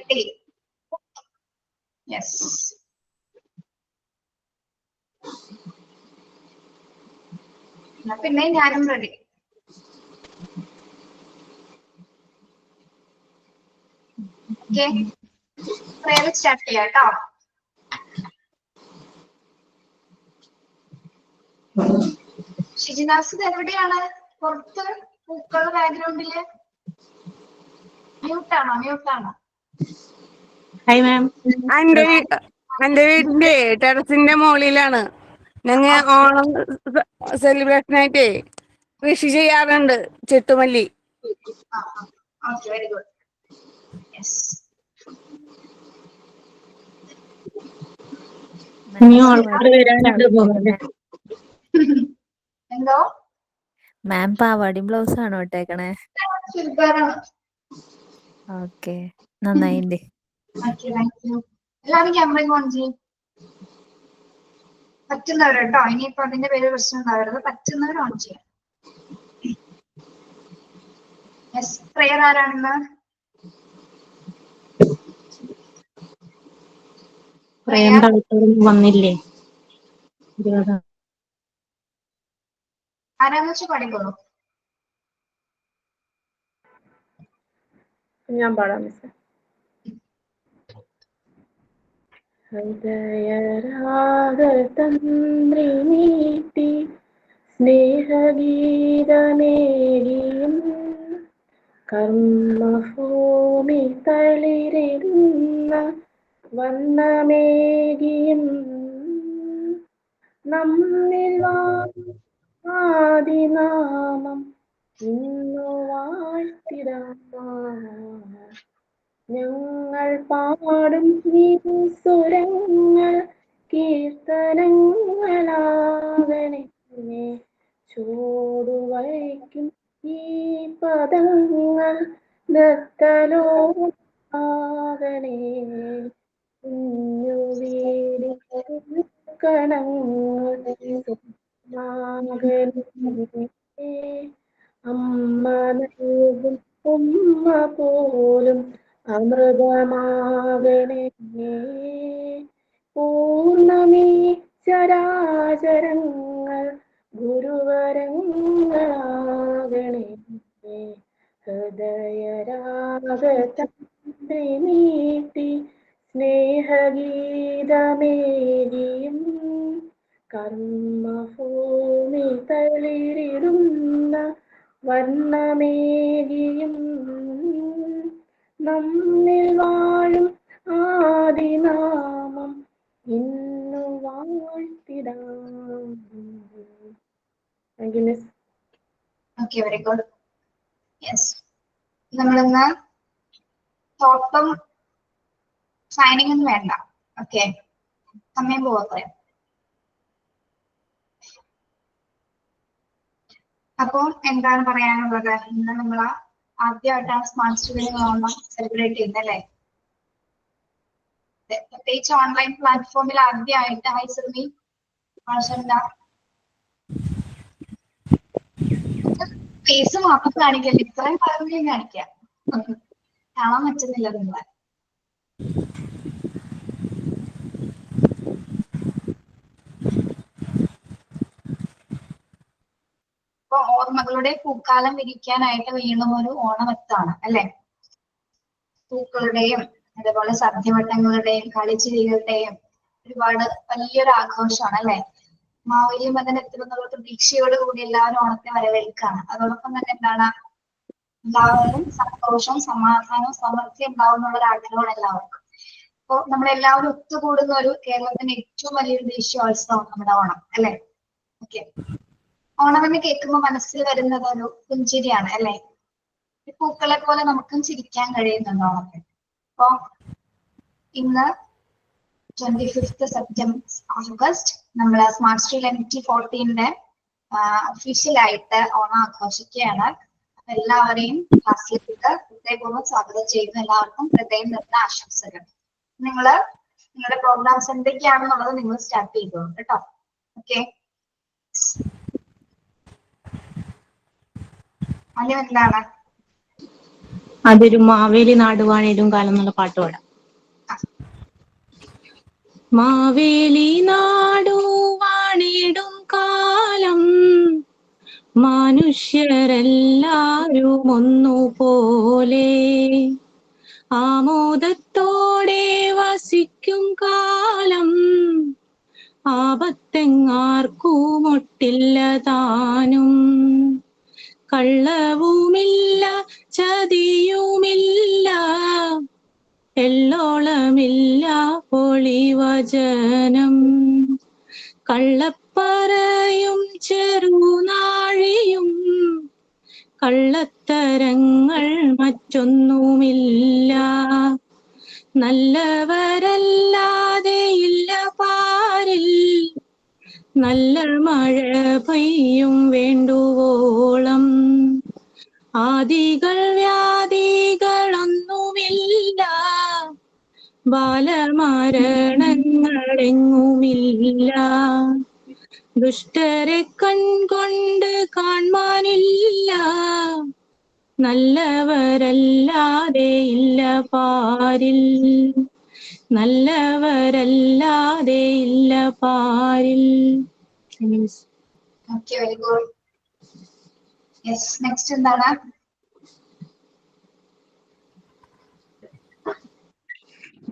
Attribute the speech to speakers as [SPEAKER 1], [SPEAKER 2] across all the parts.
[SPEAKER 1] ready? Yes. പിന്നെ ഞാനും ready. Okay, prayer start ചെയ്യാം കേട്ടോ. ഷിജിനാസ് എവിടെയാണ്? പുറത്ത് പൂക്കളുടെ ബാക്ക്ഗ്രൗണ്ടില് മ്യൂട്ടാണോ?
[SPEAKER 2] Hi ma'am. എന്റെ വീടിന്റെ ടെറസിന്റെ മുകളിലാണ്. ഞങ്ങൾ ഓണം സെലിബ്രേഷൻ ആയിട്ടേ കൃഷി ചെയ്യാറുണ്ട്, ചെട്ടുമല്ലി.
[SPEAKER 1] Okay, very good. യെസ്. എന്തോ
[SPEAKER 3] മാം പാവാടിയും ബ്ലൗസ് ആണോ ഇട്ടേക്കണേ? ഓക്കെ, നന്നായിണ്ട്.
[SPEAKER 1] എല്ലാവരും ക്യാമറ ഓൺ ചെയ്യും. പറ്റുന്നവർ കേട്ടോ, ഇനിയിപ്പോ അതിന്റെ പേര് പ്രശ്നം ഉണ്ടാവരുത്. പറ്റുന്നവർ ഓൺ ചെയ്യാം. യെസ്, പ്രേയർ ആരാണെന്ന്?
[SPEAKER 2] വന്നില്ലേ?
[SPEAKER 1] ആരാന്ന് വെച്ചാൽ പഠിക്കുള്ളൂ.
[SPEAKER 2] ഞാൻ പാടാം മിസ്. ഹൃദയരാഗതന്ത്രി നീട്ടി സ്നേഹഗീതമേകിയും കർമ്മഭൂമി തളിരിടുന്ന വർണ്ണമേകിയും നമ്മിൽ ആദിനാമം ഇന്നു വാഴ്ത്തിടാം. ഞങ്ങൾ പാടും സ്വരങ്ങൾ കീർത്തനങ്ങളാകണേ. ചൂടുവയ്ക്കും ഈ പദങ്ങൾ നിർത്തലോകണേ. കുഞ്ഞു വീടിക്കണങ്ങൾ അമ്മ നൽകും ഉമ്മ പോലും അമൃതമാകണേ. പൂർണ്ണമീ ചരാചരങ്ങൾ ഗുരുവരങ്ങളാകണേ. ഹൃദയരാഗതന്ത്രി നീട്ടി സ്നേഹഗീതമേകിയും കർമ്മഭൂമി തളിരിടുന്ന വർണ്ണമേകിയും നമ്മിൽ വാഴും ആദിനാമം ഇന്നു വാഴ്ത്തിടാം. Thank you miss.
[SPEAKER 1] Okay, very good. Yes, നമ്മളിന്ന് തോട്ടം സൈനിങ് ഒന്നും വേണ്ട. ഓക്കെ, സമയം പോകട്ടെ. അപ്പോൾ എന്താണ് പറയാനുള്ളത്? ഇന്ന് നമ്മൾ ആദ്യമായിട്ടാണ് സ്മാർട്ട് സ്റ്റുഡിയോ ഓണം സെലിബ്രേറ്റ് ചെയ്യുന്നത് അല്ലേ? പ്രത്യേകിച്ച് ഓൺലൈൻ പ്ലാറ്റ്ഫോമിൽ ആദ്യമായിട്ട്. ഹൈ സുർമി, ഫേസ് മാത്രം കാണിക്കല്ലേ, ഇത്രയും ഭാഗങ്ങളെയും കാണിക്കാം. കാണാൻ പറ്റുന്നില്ല നിങ്ങളെ. ഇപ്പൊ ഓർമ്മകളുടെ പൂക്കാലം വിരിക്കാനായിട്ട് വീണ്ടും ഒരു ഓണമെത്താണ് അല്ലെ? പൂക്കളുടെയും അതേപോലെ സദ്യവട്ടങ്ങളുടെയും കളിച്ചിരികളുടെയും ഒരുപാട് വലിയൊരു ആഘോഷമാണ് അല്ലെ? മാവേലി മകൻ എത്തുമെന്നുള്ള പ്രതീക്ഷയോട് കൂടി എല്ലാവരും ഓണത്തെ വരവേൽക്കാണ്. അതോടൊപ്പം തന്നെ എന്താണ്, എല്ലാവരും സന്തോഷവും സമാധാനവും സമൃദ്ധിയും ഉണ്ടാവും എന്നുള്ള ഒരു ആഗ്രഹമാണ് എല്ലാവർക്കും. അപ്പോൾ നമ്മളെല്ലാവരും ഒത്തുകൂടുന്ന ഒരു കേരളത്തിന്റെ ഏറ്റവും വലിയൊരു ദേശീയോത്സവം നമ്മുടെ ഓണം അല്ലെ? ഓക്കെ, ഓണം എന്ന് കേൾക്കുമ്പോൾ മനസ്സിൽ വരുന്നത് ഒരു പുഞ്ചിരിയാണ് അല്ലെ? പൂക്കളെ പോലെ നമുക്കും ചിരിക്കാൻ കഴിയുന്നുണ്ട് ഓണത്തിന്. അപ്പൊ ഇന്ന് 25th ഓഗസ്റ്റ് നമ്മൾ സ്മാർട്ട് സ്ട്രീറ്റ് MT14 ഒഫീഷ്യലായിട്ട് ഓണം ആഘോഷിക്കുകയാണ്. അപ്പൊ എല്ലാവരെയും ക്ലാസ്സിലേക്ക് ഹൃദയപൂർവ്വം സ്വാഗതം ചെയ്യുന്നു. എല്ലാവർക്കും ഹൃദയം നിറഞ്ഞ ആശംസകൾ. നിങ്ങളുടെ പ്രോഗ്രാംസ് എന്തൊക്കെയാണെന്നുള്ളത് നിങ്ങൾ സ്റ്റാർട്ട് ചെയ്തോളൂ കേട്ടോ. ഓക്കെ, ആദ്യം എന്താണ്
[SPEAKER 4] അതൊരു മാവേലി നാടുവാണിടും കാലം എന്നുള്ള പാട്ട് പാടാം. മാവേലി നാടുവാണിടും കാലം മനുഷ്യരെല്ലാരും ഒന്നുപോലെ ആമോദത്തോടെ വസിക്കും കാലം ആപത്തെങ്ങാർക്കുമൊട്ടില്ല താനും കള്ളവുമില്ല ചതിയുമില്ല എള്ളോളമില്ല പൊളിവചനം കള്ളപ്പറയും ചെറുനാഴിയും കള്ളത്തരങ്ങൾ മറ്റൊന്നുമില്ല നല്ലവരല്ലാതെ ഇല്ല പാരിൽ നല്ല മഴ പെയ്യും വേണ്ടുവോളം ആദികൾ വ്യാധികളൊന്നുമില്ല ബാലമരണങ്ങളെങ്ങുമില്ല ദുഷ്ടരെ കൺകൊണ്ട് കാണാനില്ല നല്ലവരല്ലാതെ ഇല്ല പാരിൽ നല്ലവരല്ലാതെ ഇല്ല പാരിൽ.
[SPEAKER 1] Okay, very good. Yes, next എന്താണ്?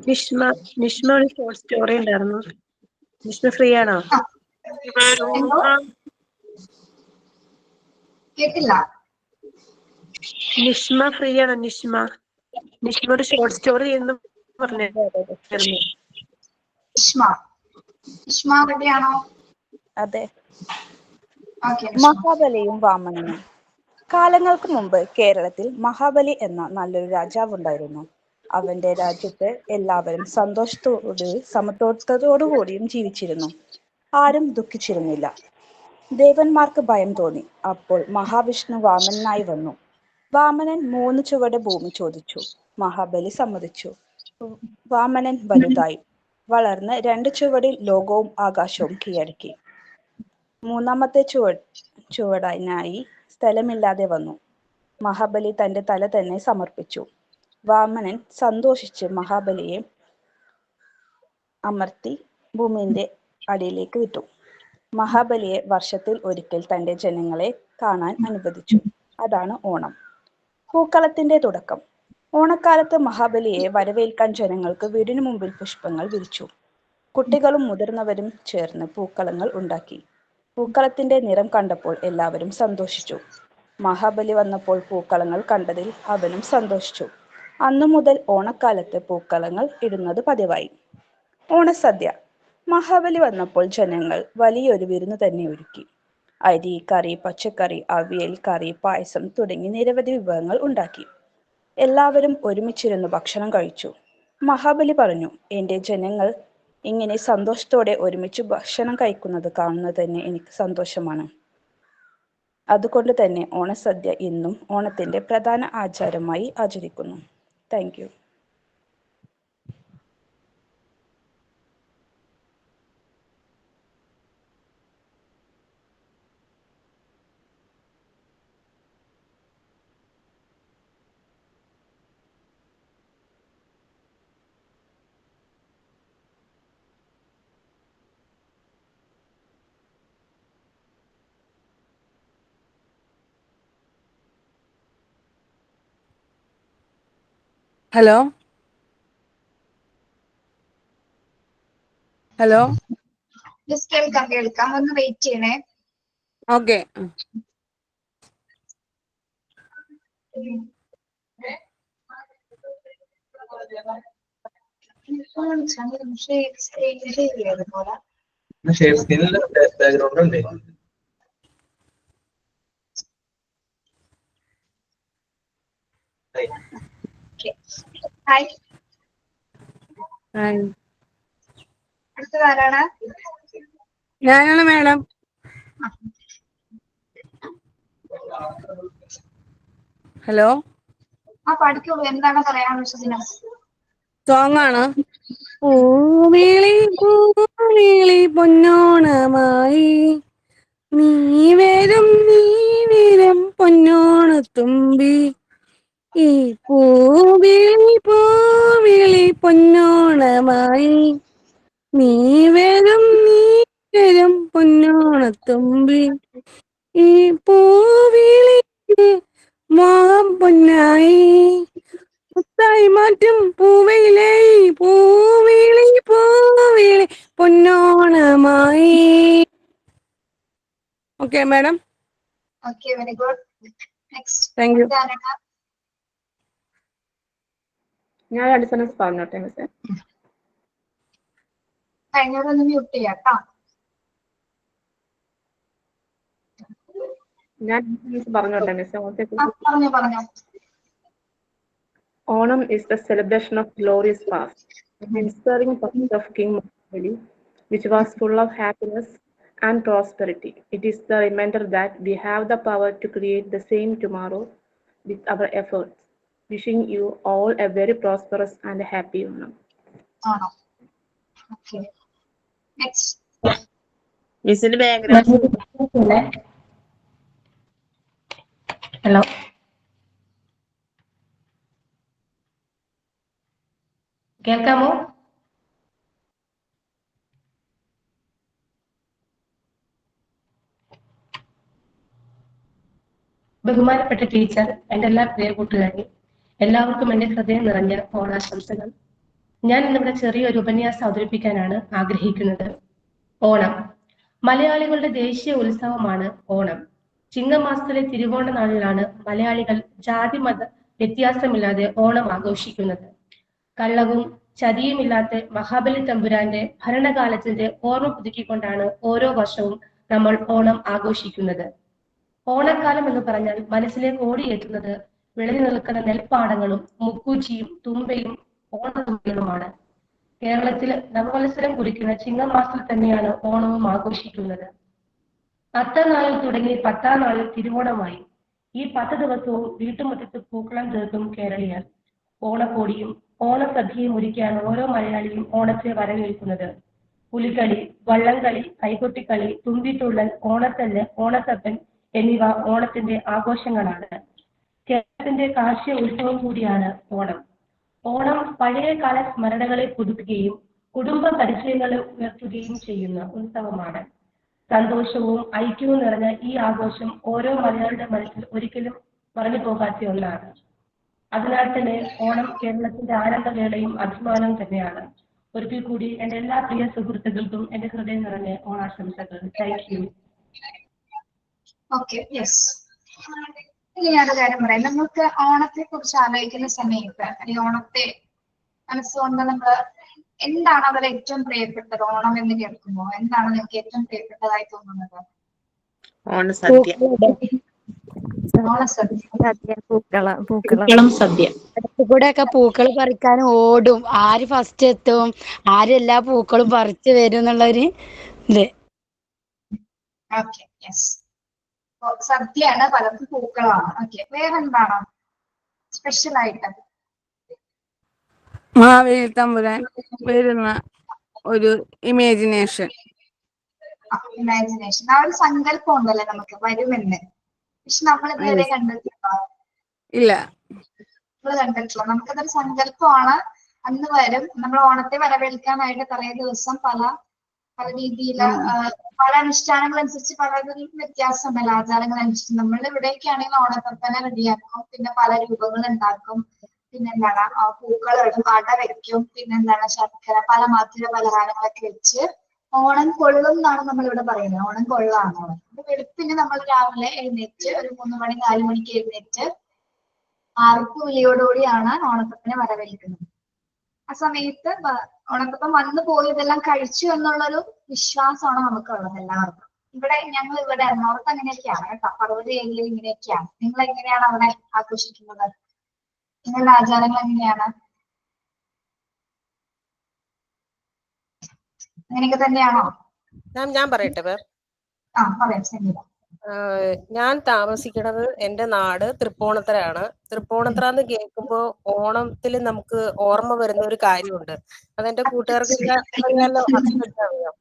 [SPEAKER 5] നിഷ്മ ഒരു ഷോർട്ട് സ്റ്റോറി ഉണ്ടായിരുന്നു. നിഷ്മ ഫ്രീ ആണോ?
[SPEAKER 1] കേട്ടില്ല.
[SPEAKER 5] നിഷ്മ ഫ്രീ ആണോ? നിഷ്മ ഒരു ഷോർട്ട് സ്റ്റോറി എന്ന് പറഞ്ഞു.
[SPEAKER 1] നിഷ്മ റെഡിയാണോ?
[SPEAKER 6] അതെ.
[SPEAKER 1] ഓക്കെ.
[SPEAKER 6] മഹാബലിയും വാമനനും. കാലങ്ങൾക്ക് മുമ്പ് കേരളത്തിൽ മഹാബലി എന്ന നല്ലൊരു രാജാവുണ്ടായിരുന്നു. അവന്റെ രാജ്യത്ത് എല്ലാവരും സന്തോഷത്തോടും സമത്വത്തോടുകൂടിയും ജീവിച്ചിരുന്നു. ആരും ദുഃഖിച്ചിരുന്നില്ല. ദേവന്മാർക്ക് ഭയം തോന്നി. അപ്പോൾ മഹാവിഷ്ണു വാമനനായി വന്നു. വാമനൻ 3 ചുവട് ഭൂമി ചോദിച്ചു. മഹാബലി സമ്മതിച്ചു. വാമനൻ വലുതായി വളർന്ന് 2 ചുവടിൽ ലോകവും ആകാശവും കീഴടക്കി. 3-ാമത്തെ ചുവടിനായി സ്ഥലമില്ലാതെ വന്നു. മഹാബലി തന്റെ തല തന്നെ സമർപ്പിച്ചു. വാമനൻ സന്തോഷിച്ച് മഹാബലിയെ അമർത്തി ഭൂമിയുടെ അടിയിലേക്ക് വിട്ടു. മഹാബലിയെ വർഷത്തിൽ ഒരിക്കൽ തന്റെ ജനങ്ങളെ കാണാൻ അനുവദിച്ചു. അതാണ് ഓണം, പൂക്കളത്തിന്റെ തുടക്കം. ഓണക്കാലത്ത് മഹാബലിയെ വരവേൽക്കാൻ ജനങ്ങൾക്ക് വീടിനു മുമ്പിൽ പുഷ്പങ്ങൾ വിരിച്ചു. കുട്ടികളും മുതിർന്നവരും ചേർന്ന് പൂക്കളങ്ങൾ ഉണ്ടാക്കി. പൂക്കളത്തിന്റെ നിറം കണ്ടപ്പോൾ എല്ലാവരും സന്തോഷിച്ചു. മഹാബലി വന്നപ്പോൾ പൂക്കളങ്ങൾ കണ്ടതിൽ അവനും സന്തോഷിച്ചു. അന്നു മുതൽ ഓണക്കാലത്ത് പൂക്കളങ്ങൾ ഇടുന്നത് പതിവായി. ഓണസദ്യ. മഹാബലി വന്നപ്പോൾ ജനങ്ങൾ വലിയൊരു വിരുന്ന് തന്നെ ഒരുക്കി. അരി, കറി, പച്ചക്കറി, അവിയൽ, കറി, പായസം തുടങ്ങി നിരവധി വിഭവങ്ങൾ ഉണ്ടാക്കി. എല്ലാവരും ഒരുമിച്ചിരുന്ന് ഭക്ഷണം കഴിച്ചു. മഹാബലി പറഞ്ഞു, എന്റെ ജനങ്ങൾ ഇങ്ങനെ സന്തോഷത്തോടെ ഒരുമിച്ച് ഭക്ഷണം കഴിക്കുന്നത് കാണുന്നത് തന്നെ എനിക്ക് സന്തോഷമാണ്. അതുകൊണ്ട് തന്നെ ഓണസദ്യ ഇന്നും ഓണത്തിന്റെ പ്രധാന ആചാരമായി ആചരിക്കുന്നു. Thank you.
[SPEAKER 7] ഹലോ ഹലോ
[SPEAKER 1] കേൾക്കാം. ഒന്ന് വെയിറ്റ് ചെയ്യണേ.
[SPEAKER 7] ഓക്കെ.
[SPEAKER 1] ഹായ്,
[SPEAKER 7] ഹായ്,
[SPEAKER 1] അടുത്തത് ആരാണ്?
[SPEAKER 7] ഞാനാണ് മാഡം. ഹലോ,
[SPEAKER 1] പഠിക്കുള്ളൂ. എന്താണ് പറയാനുള്ള വിഷയം?
[SPEAKER 7] സോങ് ആണ്. പൂവിളി പൂവിളി പൊന്നോണമായി നീ വരും പൊന്നോണ തുമ്പി ഈ പൂവിളി പൊന്നോണമായി നീ വരും പൊന്നോണത്തുമ്പി ഈ പൂവിളി മോഹം പൊന്നായി മുത്തായി മാറ്റും പൂവിളി പൊന്നോണമായി. Okay madam,
[SPEAKER 1] okay, very good. Next
[SPEAKER 7] thank you.
[SPEAKER 2] ഞാൻ രണ്ട് സെൻറ്റൻസ് പറഞ്ഞോട്ടെ മിസ്സേ.
[SPEAKER 1] കഴിഞ്ഞവരൊന്ന് മ്യൂട്ട് ചെയ്യാം കേട്ടോ.
[SPEAKER 2] ഞാൻ പറഞ്ഞോട്ടെ മിസ്സേ.
[SPEAKER 1] പറഞ്ഞോ.
[SPEAKER 2] Onam is the celebration of glorious past, the inspiring past of King Mahabali, which was full of happiness and prosperity. It is the reminder that we have the power to create the same tomorrow with our efforts. Wishing you all a very prosperous and happy Onam.
[SPEAKER 1] ആണോ? Okay, next.
[SPEAKER 5] മിസ്സിന്റെ background. Hello, കേൾക്കാമോ? ബഹുമാനപ്പെട്ട teacher, എൻ്റെ എല്ലാ പ്രിയ കൂട്ടുകാരെ, എല്ലാവർക്കും എൻ്റെ ഹൃദയം നിറഞ്ഞ ഓണാശംസകൾ. ഞാൻ ഇന്നിവിടെ ചെറിയൊരു ഉപന്യാസം അവതരിപ്പിക്കാനാണ് ആഗ്രഹിക്കുന്നത്. ഓണം മലയാളികളുടെ ദേശീയ ഉത്സവമാണ് ഓണം. ചിങ്ങമാസത്തിലെ തിരുവോണ നാളിലാണ് മലയാളികൾ ജാതി മത വ്യത്യാസമില്ലാതെ ഓണം ആഘോഷിക്കുന്നത്. കള്ളവും ചതിയുമില്ലാത്ത മഹാബലി തമ്പുരാന്റെ ഭരണകാലത്തിന്റെ ഓർമ്മ പുതുക്കിക്കൊണ്ടാണ് ഓരോ വർഷവും നമ്മൾ ഓണം ആഘോഷിക്കുന്നത്. ഓണക്കാലം എന്ന് പറഞ്ഞാൽ മനസ്സിലേക്ക് ഓടിയെത്തുന്നത് വിളഞ്ഞു നിൽക്കുന്ന നെൽപ്പാടങ്ങളും മുക്കൂച്ചിയും തുമ്പയും ഓണത്തുമ്പികളുമാണ്. കേരളത്തിൽ നവവത്സരം കുറിക്കുന്ന ചിങ്ങമാസത്തിൽ തന്നെയാണ് ഓണവും ആഘോഷിക്കുന്നത്. അത്തനാളിൽ തുടങ്ങി 10-ാം നാളിൽ തിരുവോണമായി. ഈ 10 ദിവസവും വീട്ടുമുറ്റത്ത് പൂക്കളം തീർക്കും കേരളീയർ. ഓണക്കോടിയും ഓണസദ്യയും ഒരുക്കിയാണ് ഓരോ മലയാളിയും ഓണത്തെ വരവേൽക്കുന്നത്. പുലിക്കളി, വള്ളംകളി, കൈകൊട്ടിക്കളി, തുമ്പിത്തുള്ളൽ, ഓണത്തല്ല്, ഓണത്തപ്പൻ എന്നിവ ഓണത്തിന്റെ ആഘോഷങ്ങളാണ്. കേരളത്തിന്റെ കാർഷിക ഉത്സവം കൂടിയാണ് ഓണം. ഓണം പഴയകാല സ്മരണകളെ പുതുക്കുകയും കുടുംബ പരിചയങ്ങളെ ഉയർത്തുകയും ചെയ്യുന്ന ഉത്സവമാണ്. സന്തോഷവും ഐക്യവും നിറഞ്ഞ ഈ ആഘോഷം ഓരോ മലയാളിയുടെ മനസ്സിൽ ഒരിക്കലും മറഞ്ഞു പോകാത്ത ഒന്നാണ്. അതിനാൽ തന്നെ ഓണം കേരളത്തിന്റെ ആനന്ദവേളയും അഭിമാനവും തന്നെയാണ്. ഒരിക്കൽ കൂടി എൻ്റെ എല്ലാ പ്രിയ സുഹൃത്തുക്കൾക്കും എൻ്റെ ഹൃദയം നിറഞ്ഞ ഓണാശംസകൾ. Thank you.
[SPEAKER 1] Okay, yes. ഇനി ഞാനൊരു കാര്യം പറയാം. നമുക്ക് ഓണത്തെ കുറിച്ച് ആലോചിക്കുന്ന സമയത്ത് ഈ ഓണത്തെ മനസ്സുകൊണ്ട് നമ്മള് എന്താണ് അവരെ ഏറ്റവും പ്രിയപ്പെട്ടത്? ഓണം എന്ന് കേൾക്കുമ്പോൾ എന്താണ് നിങ്ങൾക്ക് ഏറ്റവും പ്രിയപ്പെട്ടതായി തോന്നുന്നത്?
[SPEAKER 5] ഓണസദ്യ.
[SPEAKER 1] ഓണസദ്യ.
[SPEAKER 3] പൂക്കളം
[SPEAKER 5] സദ്യ.
[SPEAKER 8] കൂടെ ഒക്കെ പൂക്കൾ പറിക്കാൻ ഓടും. ആര് ഫസ്റ്റ് എത്തും, ആര് എല്ലാ പൂക്കളും പറിച്ചു വരും എന്നുള്ളൊരു ഇത്.
[SPEAKER 1] Okay, yes. സദ്യയാണ്, പലർക്കും പൂക്കളമാണ്. ഓക്കെ, വേറെന്താണ് സ്പെഷ്യൽ ആയിട്ട്?
[SPEAKER 7] മഹാബലി തമ്പുരാൻ വരുന്ന ഒരു ഇമാജിനേഷൻ.
[SPEAKER 1] ഇമാജിനേഷൻ, ആ ഒരു സങ്കല്പം ഉണ്ടല്ലോ നമുക്ക് വരുമെന്ന്. പക്ഷെ നമ്മൾ ഇതുവരെ കണ്ടിട്ടുണ്ടോ?
[SPEAKER 7] ഇല്ല,
[SPEAKER 1] നമ്മൾ കണ്ടിട്ടില്ല. നമുക്കതൊരു സങ്കല്പമാണ്. അന്ന് വരും. നമ്മൾ ഓണത്തെ വരവേൽക്കാനായിട്ട് തലേ ദിവസം പല രീതിയില് പല അനുഷ്ഠാനങ്ങൾ അനുസരിച്ച് പലതിലും വ്യത്യാസമല്ല. ആചാരങ്ങൾ അനുസരിച്ച് നമ്മൾ ഇവിടേക്കാണെങ്കിൽ ഓണത്തപ്പനെ റെഡിയാക്കും, പിന്നെ പല രൂപങ്ങൾ ഉണ്ടാക്കും, പിന്നെന്താണ് പൂക്കളിടും, അട വെക്കും, പിന്നെന്താണ് ശർക്കര, പല മധുര പലഹാരങ്ങളൊക്കെ വെച്ച് ഓണം കൊള്ളും എന്നാണ് നമ്മൾ ഇവിടെ പറയുന്നത്. ഓണം കൊള്ളാണ്. വെളുപ്പിന് നമ്മൾ രാവിലെ എഴുന്നേറ്റ് ഒരു 3 മണി 4 മണിക്ക് എഴുന്നേറ്റ് ആർപ്പുവിളിയോടുകൂടിയാണ് ഓണത്തപ്പനെ വരവേൽക്കുന്നത്. ആ സമയത്ത് ഓണത്തപ്പം വന്നു പോയി ഇതെല്ലാം കഴിച്ചു എന്നുള്ളൊരു വിശ്വാസമാണ് നമുക്കുള്ളത് എല്ലാവർക്കും. ഞങ്ങൾ ഇവിടെ എറണാകുളത്ത് അങ്ങനെയൊക്കെയാണ് കേട്ടോ. പർവ്വത ഏരിയയിൽ ഇങ്ങനെയൊക്കെയാണ്. നിങ്ങൾ എങ്ങനെയാണ് അവിടെ ആഘോഷിക്കുന്നത്? നിങ്ങളുടെ ആചാരങ്ങൾ എങ്ങനെയാണ്? അങ്ങനെയൊക്കെ തന്നെയാണോ?
[SPEAKER 9] ഞാൻ പറയട്ടെ.
[SPEAKER 1] പറയാം. ശരി.
[SPEAKER 9] ഞാൻ താമസിക്കുന്നത് എൻ്റെ നാട് തൃപ്പൂണിത്തറയാണ്. തൃപ്പൂണിത്തറ എന്ന് കേൾക്കുമ്പോ ഓണത്തിൽ നമുക്ക് ഓർമ്മ വരുന്ന ഒരു കാര്യമുണ്ട്. അതെന്റെ കൂട്ടുകാർക്ക് അറിയാലോ, അറിയാം.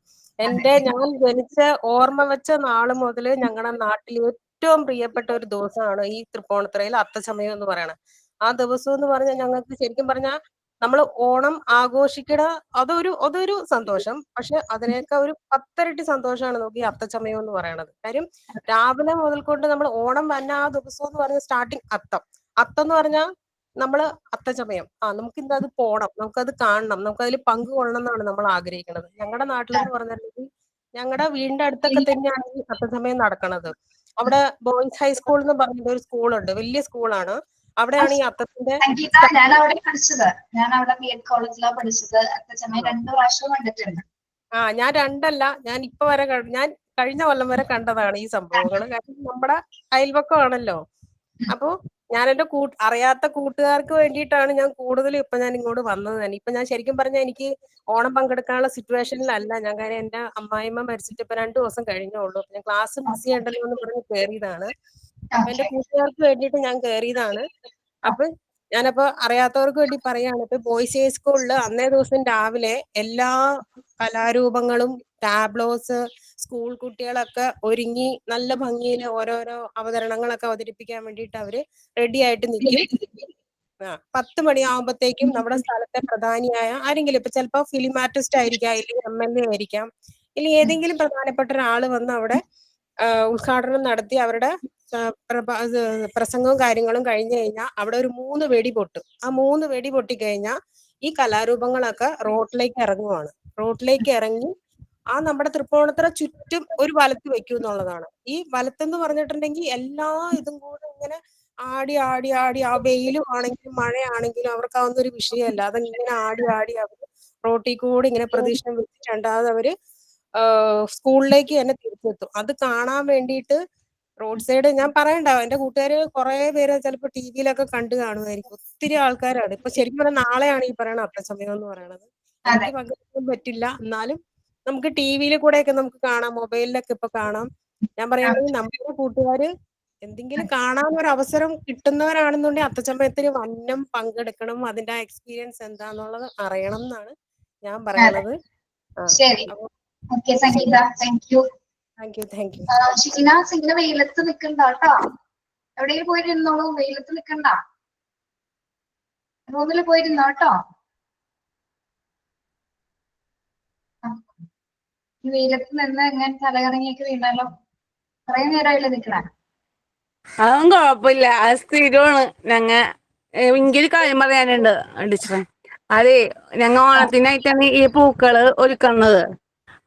[SPEAKER 9] ഞാൻ ജനിച്ച ഓർമ്മ വെച്ച നാള് മുതല് ഞങ്ങളുടെ നാട്ടിൽ ഏറ്റവും പ്രിയപ്പെട്ട ഒരു ദിവസമാണ് ഈ തൃപ്പൂണിത്തറയിൽ അത്തച്ചമയം എന്ന് പറയുന്നത്. ആ ദിവസം എന്ന് പറഞ്ഞാൽ ഞങ്ങൾക്ക് ശരിക്കും പറഞ്ഞാൽ നമ്മൾ ഓണം ആഘോഷിക്കണ അതൊരു സന്തോഷം. പക്ഷെ അതിനേക്കാൾ ഒരു 10 ഇരട്ടി സന്തോഷമാണ് നമുക്ക് ഈ അത്തച്ചമയം എന്ന് പറയണത്. കാര്യം രാവിലെ മുതൽ കൊണ്ട് നമ്മൾ ഓണം വന്ന ആ ദിവസം എന്ന് പറഞ്ഞ സ്റ്റാർട്ടിങ് അത്തം എന്ന് പറഞ്ഞാൽ നമ്മള് അത്തച്ചമയം നമുക്ക് ഇന്ന് അത് പോണം, നമുക്കത് കാണണം, നമുക്ക് അതിൽ പങ്കുകൊള്ളണം എന്നാണ് നമ്മൾ ആഗ്രഹിക്കുന്നത്. ഞങ്ങളുടെ നാട്ടിലെന്ന് പറഞ്ഞിട്ടുണ്ടെങ്കിൽ ഞങ്ങളുടെ വീടിന്റെ അടുത്തൊക്കെ തന്നെയാണ് ഈ അത്തച്ചമയം നടക്കണത്. അവിടെ ബോയ്സ് ഹൈസ്കൂൾ എന്ന് പറഞ്ഞ ഒരു സ്കൂളുണ്ട്, വലിയ സ്കൂളാണ്. അവിടെയാണ് ഈ അത്തത്തിന്റെ
[SPEAKER 1] ഞാൻ അവിടെ പഠിച്ചത്, ഞാൻ അവിടെ BEd കോളേജിലാണ് പഠിച്ചത്. അത്തച്ചമയം 2 പ്രാവശ്യം കണ്ടിട്ടുണ്ട്.
[SPEAKER 9] ഞാൻ 2 അല്ല, ഞാൻ ഇപ്പൊ വരെ ഞാൻ കഴിഞ്ഞ കൊല്ലം വരെ കണ്ടതാണ് ഈ സംഭവങ്ങൾ. കാരണം നമ്മുടെ അയൽവക്കമാണല്ലോ. അപ്പോ ഞാൻ എന്റെ അറിയാത്ത കൂട്ടുകാർക്ക് വേണ്ടിയിട്ടാണ് ഞാൻ കൂടുതലും ഇപ്പൊ ഞാൻ ഇങ്ങോട്ട് വന്നത് തന്നെ. ഇപ്പൊ ഞാൻ ശരിക്കും പറഞ്ഞാൽ എനിക്ക് ഓണം പങ്കെടുക്കാനുള്ള സിറ്റുവേഷനിലല്ല ഞാൻ. കാര്യം എന്റെ അമ്മായിമ്മ മരിച്ചിട്ട് ഇപ്പൊ 2 ദിവസം കഴിഞ്ഞുള്ളൂ. ഞാൻ ക്ലാസ് മിസ് ചെയ്യണ്ടല്ലോ എന്ന് പറഞ്ഞ് കയറിയതാണ്. അപ്പൊ എന്റെ കൂട്ടുകാർക്ക് വേണ്ടിയിട്ട് ഞാൻ കയറിയതാണ്. അപ്പൊ ഞാനപ്പോ അറിയാത്തവർക്ക് വേണ്ടി പറയാണ്, ഇപ്പൊ ബോയ്സ് ഹൈ സ്കൂളിൽ അന്നേ ദിവസം രാവിലെ എല്ലാ കലാരൂപങ്ങളും ടാബ്ലോസ് സ്കൂൾ കുട്ടികളൊക്കെ ഒരുങ്ങി നല്ല ഭംഗിയിൽ ഓരോരോ അവതരണങ്ങളൊക്കെ അവതരിപ്പിക്കാൻ വേണ്ടിയിട്ട് അവര് റെഡി ആയിട്ട് നിൽക്കും. 10 മണിയാകുമ്പോഴത്തേക്കും നമ്മുടെ സ്ഥലത്തെ പ്രധാനിയായ ആരെങ്കിലും, ഇപ്പൊ ചിലപ്പോ ഫിലിം ആർട്ടിസ്റ്റ് ആയിരിക്കാം, ഇല്ലെങ്കിൽ MLA ആയിരിക്കാം, ഇല്ലെങ്കിൽ ഏതെങ്കിലും പ്രധാനപ്പെട്ട ഒരാള് വന്ന് അവിടെ ഉദ്ഘാടനം നടത്തി അവരുടെ പ്രസംഗവും കാര്യങ്ങളും കഴിഞ്ഞു കഴിഞ്ഞാൽ അവിടെ ഒരു 3 വെടി പൊട്ടും. ആ 3 വെടി പൊട്ടിക്കഴിഞ്ഞാൽ ഈ കലാരൂപങ്ങളൊക്കെ റോഡിലേക്ക് ഇറങ്ങുവാണ്. റോഡിലേക്ക് ഇറങ്ങി നമ്മുടെ തൃപ്പൂണിത്തുറ ചുറ്റും ഒരു വലത്ത് വെക്കും എന്നുള്ളതാണ്. ഈ വലത്തെന്ന് പറഞ്ഞിട്ടുണ്ടെങ്കിൽ എല്ലാ ഇതും കൂടെ ഇങ്ങനെ ആടി ആടി ആടി, ആ വെയിലും ആണെങ്കിലും മഴയാണെങ്കിലും അവർക്ക് അതൊന്നും ഒരു വിഷയമല്ല. അതിങ്ങനെ ആടി ആടി അവർ റോട്ടിൽ കൂടെ ഇങ്ങനെ പ്രദക്ഷിണം വെച്ച് രണ്ടാമത് അവര് സ്കൂളിലേക്ക് തന്നെ തിരിച്ചെത്തും. അത് കാണാൻ വേണ്ടിയിട്ട് റോഡ് സൈഡ് ഞാൻ പറയണ്ട, എന്റെ കൂട്ടുകാര് കുറെ പേര് ചിലപ്പോ ടിവിയിലൊക്കെ കണ്ടു കാണുമായിരിക്കും. ഒത്തിരി ആൾക്കാരാണ്. ഇപ്പൊ ശരിക്കും പറഞ്ഞാൽ നാളെയാണ് ഈ പറയണ അത്തച്ചമയം എന്ന് പറയണത്. എനിക്ക് പങ്കെടുക്കാൻ പറ്റില്ല, എന്നാലും നമുക്ക് ടിവിയിൽ കൂടെയൊക്കെ നമുക്ക് കാണാം, മൊബൈലിലൊക്കെ ഇപ്പൊ കാണാം. ഞാൻ പറയുകയാണെങ്കിൽ നമ്മുടെ കൂട്ടുകാര് എന്തെങ്കിലും കാണാൻ ഒരു അവസരം കിട്ടുന്നവരാണെന്നുണ്ടെങ്കിൽ അത്തച്ചമയത്തിന് വന്നം പങ്കെടുക്കണം, അതിന്റെ എക്സ്പീരിയൻസ് എന്താന്നുള്ളത് അറിയണം എന്നാണ് ഞാൻ പറയണത്.
[SPEAKER 1] ശരി, okay Sangeetha, thank you. Sheena വെയിലത്ത് നിക്കണ്ട കേട്ടോ, എവിടെയും പോയിരുന്നോളൂ, വെയിലത്ത് നിക്കണ്ട, റൂമിൽ പോയിരുന്നോ കേട്ടോ. ഈ വെയിലത്ത് നിന്ന് എങ്ങനെ തലകറങ്ങിയൊക്കെ വീണാലോ, കുറെ നേരമായില്ലേ നിക്കണേ.
[SPEAKER 7] അതൊന്നും കുഴപ്പമില്ല, അത് സ്ഥിരമാണ്. എനിക്കൊരു കാര്യം പറയാനുണ്ട് ടീച്ചറെ. അതെ, ഞങ്ങൾ ഓണത്തിനായിട്ടാണ് ഈ പൂക്കള് ഒരുക്കുന്നത്.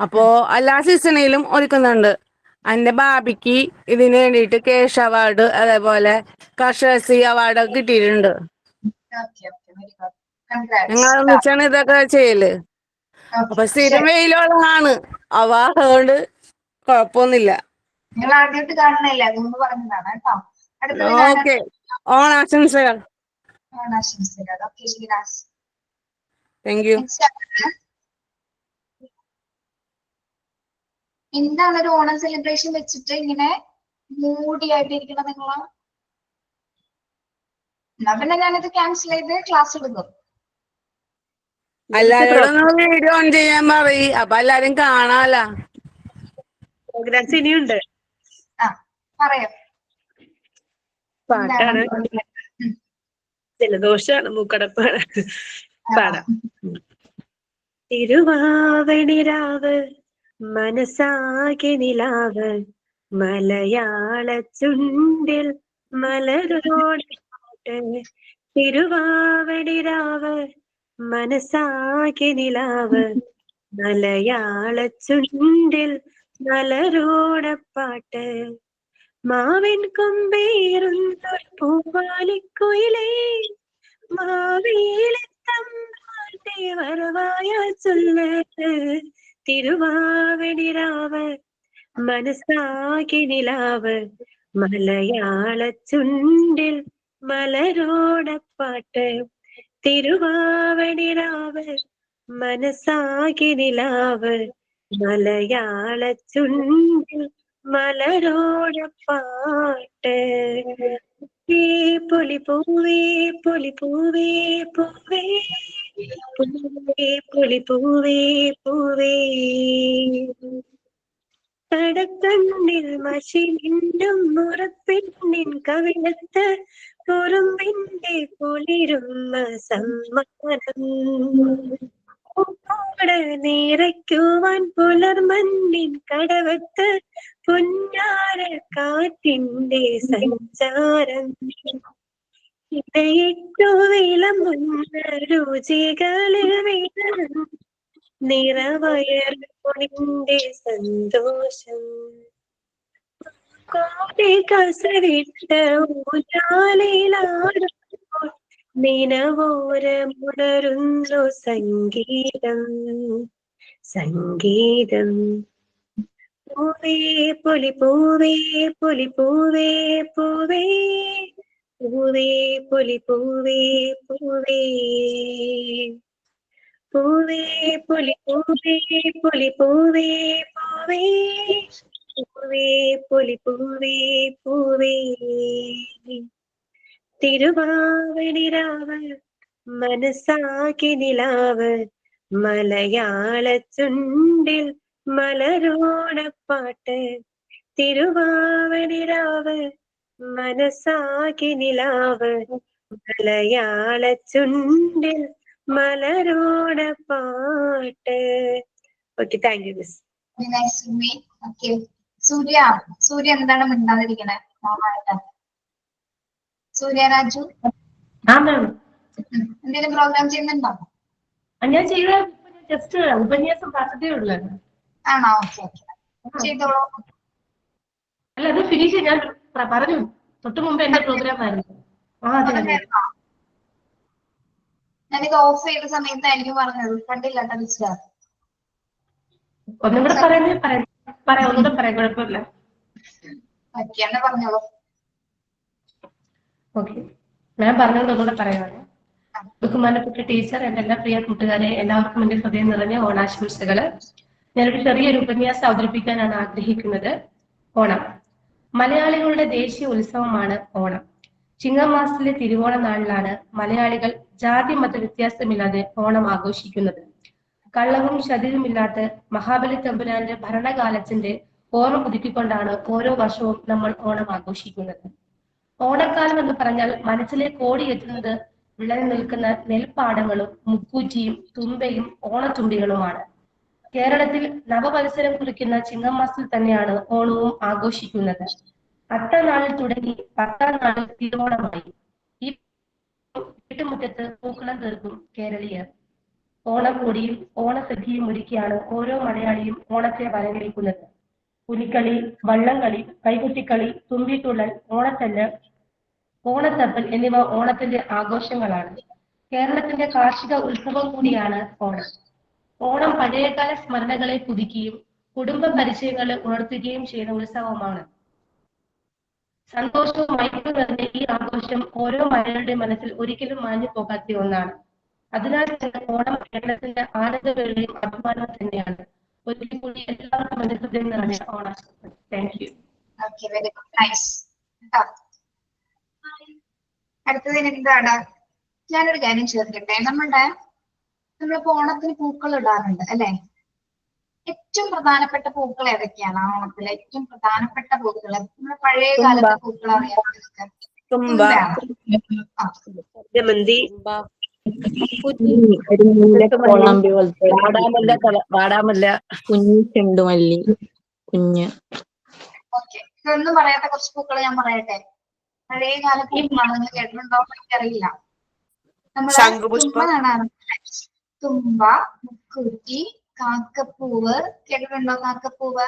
[SPEAKER 7] അപ്പോ എല്ലാ സീസണിലും ഒരുക്കുന്നുണ്ട്. എന്റെ ഭാബിക്ക് ഇതിന് വേണ്ടിയിട്ട് കേശ് അവാർഡ്, അതേപോലെ കർഷകശ്രീ അവാർഡ് ഒക്കെ കിട്ടിയിട്ടുണ്ട്. ഞങ്ങൾ ഒന്നിച്ചാണ് ഇതൊക്കെ ചെയ്യല്. അപ്പൊ സ്ഥിരം വെയിലുള്ളതാണ് അവ, അതുകൊണ്ട് കുഴപ്പമൊന്നുമില്ല.
[SPEAKER 1] നിങ്ങൾ ആദ്യമായിട്ട് കാണുന്നില്ല, അതുകൊണ്ട് പറഞ്ഞതാണ് കേട്ടോ.
[SPEAKER 7] ഓക്കെ, ഓണാശംസകൾ.
[SPEAKER 1] ഓണാശംസകൾ. Okay Shinas,
[SPEAKER 7] thank you.
[SPEAKER 1] എന്താണ് ഒരു ഓണം സെലിബ്രേഷൻ വെച്ചിട്ട് ഇങ്ങനെ മൂടിയായിട്ടിരിക്കണം നിങ്ങള്? എന്നാ പിന്നെ ഞാനിത് ക്യാൻസൽ ചെയ്ത് ക്ലാസ് എടുക്കും.
[SPEAKER 7] എല്ലാരോടും വീഡിയോ ഓൺ ചെയ്യാൻ പറയും, അപ്പൊ എല്ലാരും കാണാല.
[SPEAKER 10] പ്രോഗ്രാംസ് ഇനിയുണ്ട്.
[SPEAKER 1] പറയാം.
[SPEAKER 10] പാട്ടാണ്, ജലദോഷാണ്, മൂക്കടപ്പാണ്. പാടാം. തിരുവാവണിരാവ് മനസ്സാകെ നിലാവ്, മലയാള ചുണ്ടിൽ മലരോട്. തിരുവാവണിരാവ് മനസ്സാകെ നിലാവ്, മലയാള ചുണ്ടിൽ മലരോടപ്പാട്ട്. മാവിൻ കൊമ്പേറുന്നൊരു പൂവാലിക്കുയിലേ, മാവേലിത്തമ്പ്രാന്റെ വരവായ ചൊല്ല്. തിരുവാവണിരാവ് മനസ്സാകെ നിലാവ്, മലയാള ചുണ്ടിൽ മലരോടപ്പാട്ട്. തിരുവാവണിരാവ് മനസ്സാകെ നിലാവ്, മലയാള ചുണ്ടിൽ മലരോടപ്പാട്ട്. പൊലി പൂവേ പൊലി പൂവേ പൂവേ, പൂവേ പൊലി പൂവേ പൂവേ, കടക്കണ്ണിൽ മഷി നിന്നും മുറപ്പെണ്ണിൻ കവിളത്ത് കുറുമ്പിന്റെ കുളിരുന്ന സമ്മാനം നിറയ്ക്കുവാൻ പുലർമണ്ണിൻ കടവത്ത് പുന്നാര കാറ്റിന്റെ സഞ്ചാരം ഇതയിട്ടു വിളമ്പുന്ന രുചികളിൽ വീണ നിറവയറിന്റെ സന്തോഷം കോടി കസവിട്ട ഊഞ്ഞാലിലാടുമ്പോൾ നിനവോരമുണരുന്നു സംഗീതം സംഗീതം പൂവേ പൊലി പൂവേ പൊലി പൂവേ പൂവേ പൂവേ പൊലി പൂവേ പൂവേ പൂവേ പൊലി പൂവേ പൊലി പൂവേ പൂവേ പൂവേ പൊലി പൂവേ പൂവേ തിരുവാവണിരാവ് മനസ്സാക്കി നിലാവ് മലയാള ചുണ്ടിൽ മലരോണപ്പാട്ട് തിരുവാവണിരാവ് മനസ്സാക്കി നിലാവ് മലയാള ചുണ്ടിൽ മലരോണപ്പാട്ട്. Okay, thank you miss.
[SPEAKER 1] Surya Surya എന്താണ് മിണ്ടാതിരിക്കണേ? സൂര്യ രാജു എന്തെങ്കിലും പ്രോഗ്രാം ചെയ്യുന്നുണ്ടോ?
[SPEAKER 5] ഞാൻ ജസ്റ്റ് ഉപന്യാസം പറഞ്ഞതേ ഉള്ളൂ.
[SPEAKER 1] ആണോ? ഓക്കെ ഓക്കെ, ചെയ്തോളൂ.
[SPEAKER 5] അല്ല, അത് ഫിനിഷ് ഞാൻ പറഞ്ഞു തൊട്ട് മുമ്പ് എന്റെ പ്രോഗ്രാം ആയിരുന്നു.
[SPEAKER 1] ഞാനിത് ഓഫ് ചെയ്ത സമയത്തായിരിക്കും പറഞ്ഞത്, കണ്ടില്ല കേട്ടോ.
[SPEAKER 5] ഒന്നും കൂടെ പറയാം, ഒന്നുകൂടെ പറയാം, കുഴപ്പമില്ല.
[SPEAKER 1] പറഞ്ഞോളൂ.
[SPEAKER 5] ഓക്കെ, ഞാൻ പറഞ്ഞത് ഒന്നുകൂടെ പറയുകയാണ്. ബഹുമാനപ്പെട്ട ടീച്ചർ, എന്റെ എല്ലാ പ്രിയ കൂട്ടുകാരെ, എല്ലാവർക്കും എന്റെ ഹൃദയം നിറഞ്ഞ ഓണാശംസകള്. ഞാനൊരു ചെറിയൊരു ഉപന്യാസം അവതരിപ്പിക്കാനാണ് ആഗ്രഹിക്കുന്നത്. ഓണം മലയാളികളുടെ ദേശീയ ഉത്സവമാണ് ഓണം. ചിങ്ങമാസത്തിലെ തിരുവോണ നാളിലാണ് മലയാളികൾ ജാതി മത വ്യത്യാസമില്ലാതെ ഓണം ആഘോഷിക്കുന്നത്. കള്ളവും ചതിവുമില്ലാത്ത മഹാബലി തമ്പുരാന്റെ ഭരണകാലത്തിന്റെ ഓർമ്മ പുതുക്കിക്കൊണ്ടാണ് ഓരോ വർഷവും നമ്മൾ ഓണം ആഘോഷിക്കുന്നത്. ഓണക്കാലം എന്ന് പറഞ്ഞാൽ മനസ്സിലേക്ക് ഓടിയെത്തുന്നത് വിളഞ്ഞു നിൽക്കുന്ന നെൽപ്പാടങ്ങളും മുക്കൂറ്റിയും തുമ്പയും ഓണത്തുമ്പികളുമാണ്. കേരളത്തിൽ നവവത്സരം കുറിക്കുന്ന ചിങ്ങമാസത്തിൽ തന്നെയാണ് ഓണവും ആഘോഷിക്കുന്നത്. അത്തനാളിൽ തുടങ്ങി 10ാം നാളിൽ തിരുവോണമായി. ഈ വീട്ടുമുറ്റത്ത് പൂക്കളം തീർക്കും കേരളീയർ. ഓണക്കോടിയും ഓണസദ്യയും ഒരുക്കിയാണ് ഓരോ മലയാളിയും ഓണത്തെ വരവേൽക്കുന്നത്. പുലിക്കളി, വള്ളംകളി, കൈകൊട്ടിക്കളി, തുമ്പിത്തുള്ളൽ, ഓണത്തല്ല്, ഓണത്തപ്പൽ എന്നിവ ഓണത്തിന്റെ ആഘോഷങ്ങളാണ്. കേരളത്തിന്റെ കാർഷിക ഉത്സവം കൂടിയാണ് ഓണം. ഓണം പഴയകാല സ്മരണകളെ പുതുക്കുകയും കുടുംബ പരിചയങ്ങളെ ഉണർത്തുകയും ചെയ്യുന്ന ഉത്സവമാണ്. സന്തോഷവും ഐക്യവും നിറഞ്ഞ ഈ ആഘോഷം ഓരോ മലയാളിയുടെ മനസ്സിൽ ഒരിക്കലും മാഞ്ഞു പോകാത്ത ഒന്നാണ്. അതിനാൽ തന്നെ ഓണം കേരളത്തിന്റെ ആനന്ദവേളയും അഭിമാനവും തന്നെയാണ്. ഒരിക്കൽ കൂടി എല്ലാവർക്കും എന്റെ ഹൃദയം നിറഞ്ഞ ഓണാശംസകൾ. Thank you.
[SPEAKER 1] അടുത്തതിന് എന്താണ്? ഞാനൊരു കാര്യം ചോദിക്കട്ടെ. നമ്മളിപ്പോ ഓണത്തിന് പൂക്കൾ ഇടാറുണ്ട് അല്ലെ? ഏറ്റവും പ്രധാനപ്പെട്ട പൂക്കൾ ഏതൊക്കെയാണ്? ഓണത്തിലെ ഏറ്റവും പ്രധാനപ്പെട്ട പൂക്കൾ നമ്മുടെ പഴയ കാലത്തെ പൂക്കൾ അറിയാമോ?
[SPEAKER 4] കുഞ്ഞു ചെണ്ടുമല്ലി, കുഞ്ഞ്.
[SPEAKER 1] ഓക്കെ, ഇതൊന്നും പറയാത്ത കുറച്ച് പൂക്കൾ ഞാൻ പറയട്ടെ. പഴയ കാല പൂക്കളാണെന്ന് കേട്ടിട്ടുണ്ടോ എനിക്കറിയില്ല. നമ്മള് തുമ്പ നടാറുണ്ട്. തുമ്പ, മുക്കൂറ്റി, കാക്കപ്പൂവ് കേട്ടിട്ടുണ്ടോ? കാക്കപ്പൂവ്,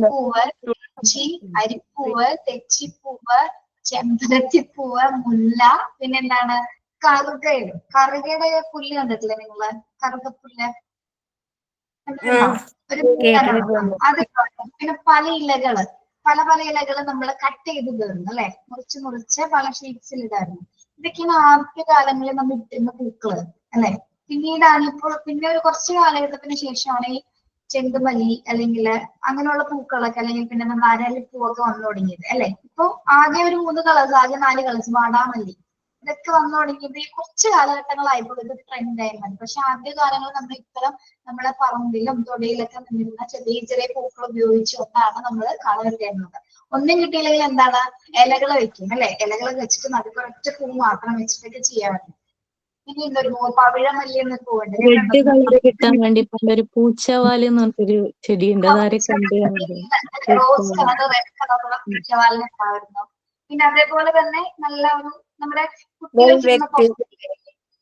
[SPEAKER 1] പൂവ്, തുളസി, അരിപ്പൂവ്, തെച്ചിപ്പൂവ്, ചെമ്പരത്തിപ്പൂവ്, മുല്ല, പിന്നെന്താണ് കറുകയുടെ പുല്ല് കണ്ടിട്ടില്ലേ നിങ്ങള്? കറുകപ്പുല്ല് ഒരു അത്. പിന്നെ പല ഇലകള് പല ഇലകള് നമ്മൾ കട്ട് ചെയ്ത് ഇടുന്നു അല്ലെ? മുറിച്ച് പല ഷീറ്റ്സിൽ ഇടായിരുന്നു. ഇതൊക്കെയാണ് ആദ്യ കാലങ്ങളിൽ നമ്മൾ ഇട്ടിരുന്ന പൂക്കള് അല്ലെ? പിന്നീടാണ് പിന്നെ ഒരു കുറച്ച് കാലഘട്ടത്തിന് ശേഷമാണ് ഈ ചെണ്ടുമല്ലി അല്ലെങ്കിൽ അങ്ങനെയുള്ള പൂക്കളൊക്കെ, അല്ലെങ്കിൽ പിന്നെ നമ്മൾ അരളിപ്പൂവൊക്കെ വന്നു തുടങ്ങിയത് അല്ലെ? ഇപ്പൊ ആകെ ഒരു 3 കളേഴ്സ്, ആകെ 4 കളേഴ്സ്. വാടാമല്ലി, ഇതൊക്കെ വന്നു തുടങ്ങിയത് ഈ കുറച്ച് കാലഘട്ടങ്ങളായപ്പോൾ ഇത് ട്രെൻഡ് ആയിരുന്നു. പക്ഷെ ആദ്യ കാലങ്ങളിൽ നമ്മൾ ഇത്തരം നമ്മളെ പറമ്പിലും തൊടിയിലൊക്കെ നിന്നിരുന്ന ചെറിയ ചെറിയ പൂക്കൾ ഉപയോഗിച്ചുകൊണ്ടാണ് നമ്മൾ കളവെട്ടേണ്ടത്. ഒന്നും കിട്ടിയില്ലെങ്കിൽ എന്താണ്, ഇലകൾ വെക്കും അല്ലെ, ഇലകൾ വെച്ചിട്ട് നടുക്ക് ഒറ്റ പൂ മാത്രം വെച്ചിട്ടൊക്കെ ചെയ്യാറുണ്ട്. ഇനി എന്തൊരു പവിഴമല്ലി എന്നൊരു പൂവുണ്ട്,
[SPEAKER 4] റെഡ് കളർ കിട്ടാൻ വേണ്ടി പണ്ടൊരു പൂച്ചവാല് എന്ന് പറഞ്ഞൊരു ചെടിയുണ്ട്, അതാരെ കണ്ടു
[SPEAKER 1] റോസ് കളർ, റെഡ് കളറുള്ള പൂച്ചവാലിന് ഉണ്ടായിരുന്നു. പിന്നെ അതേപോലെ തന്നെ നല്ല ഒരു നമ്മുടെ കുട്ടികൾക്ക്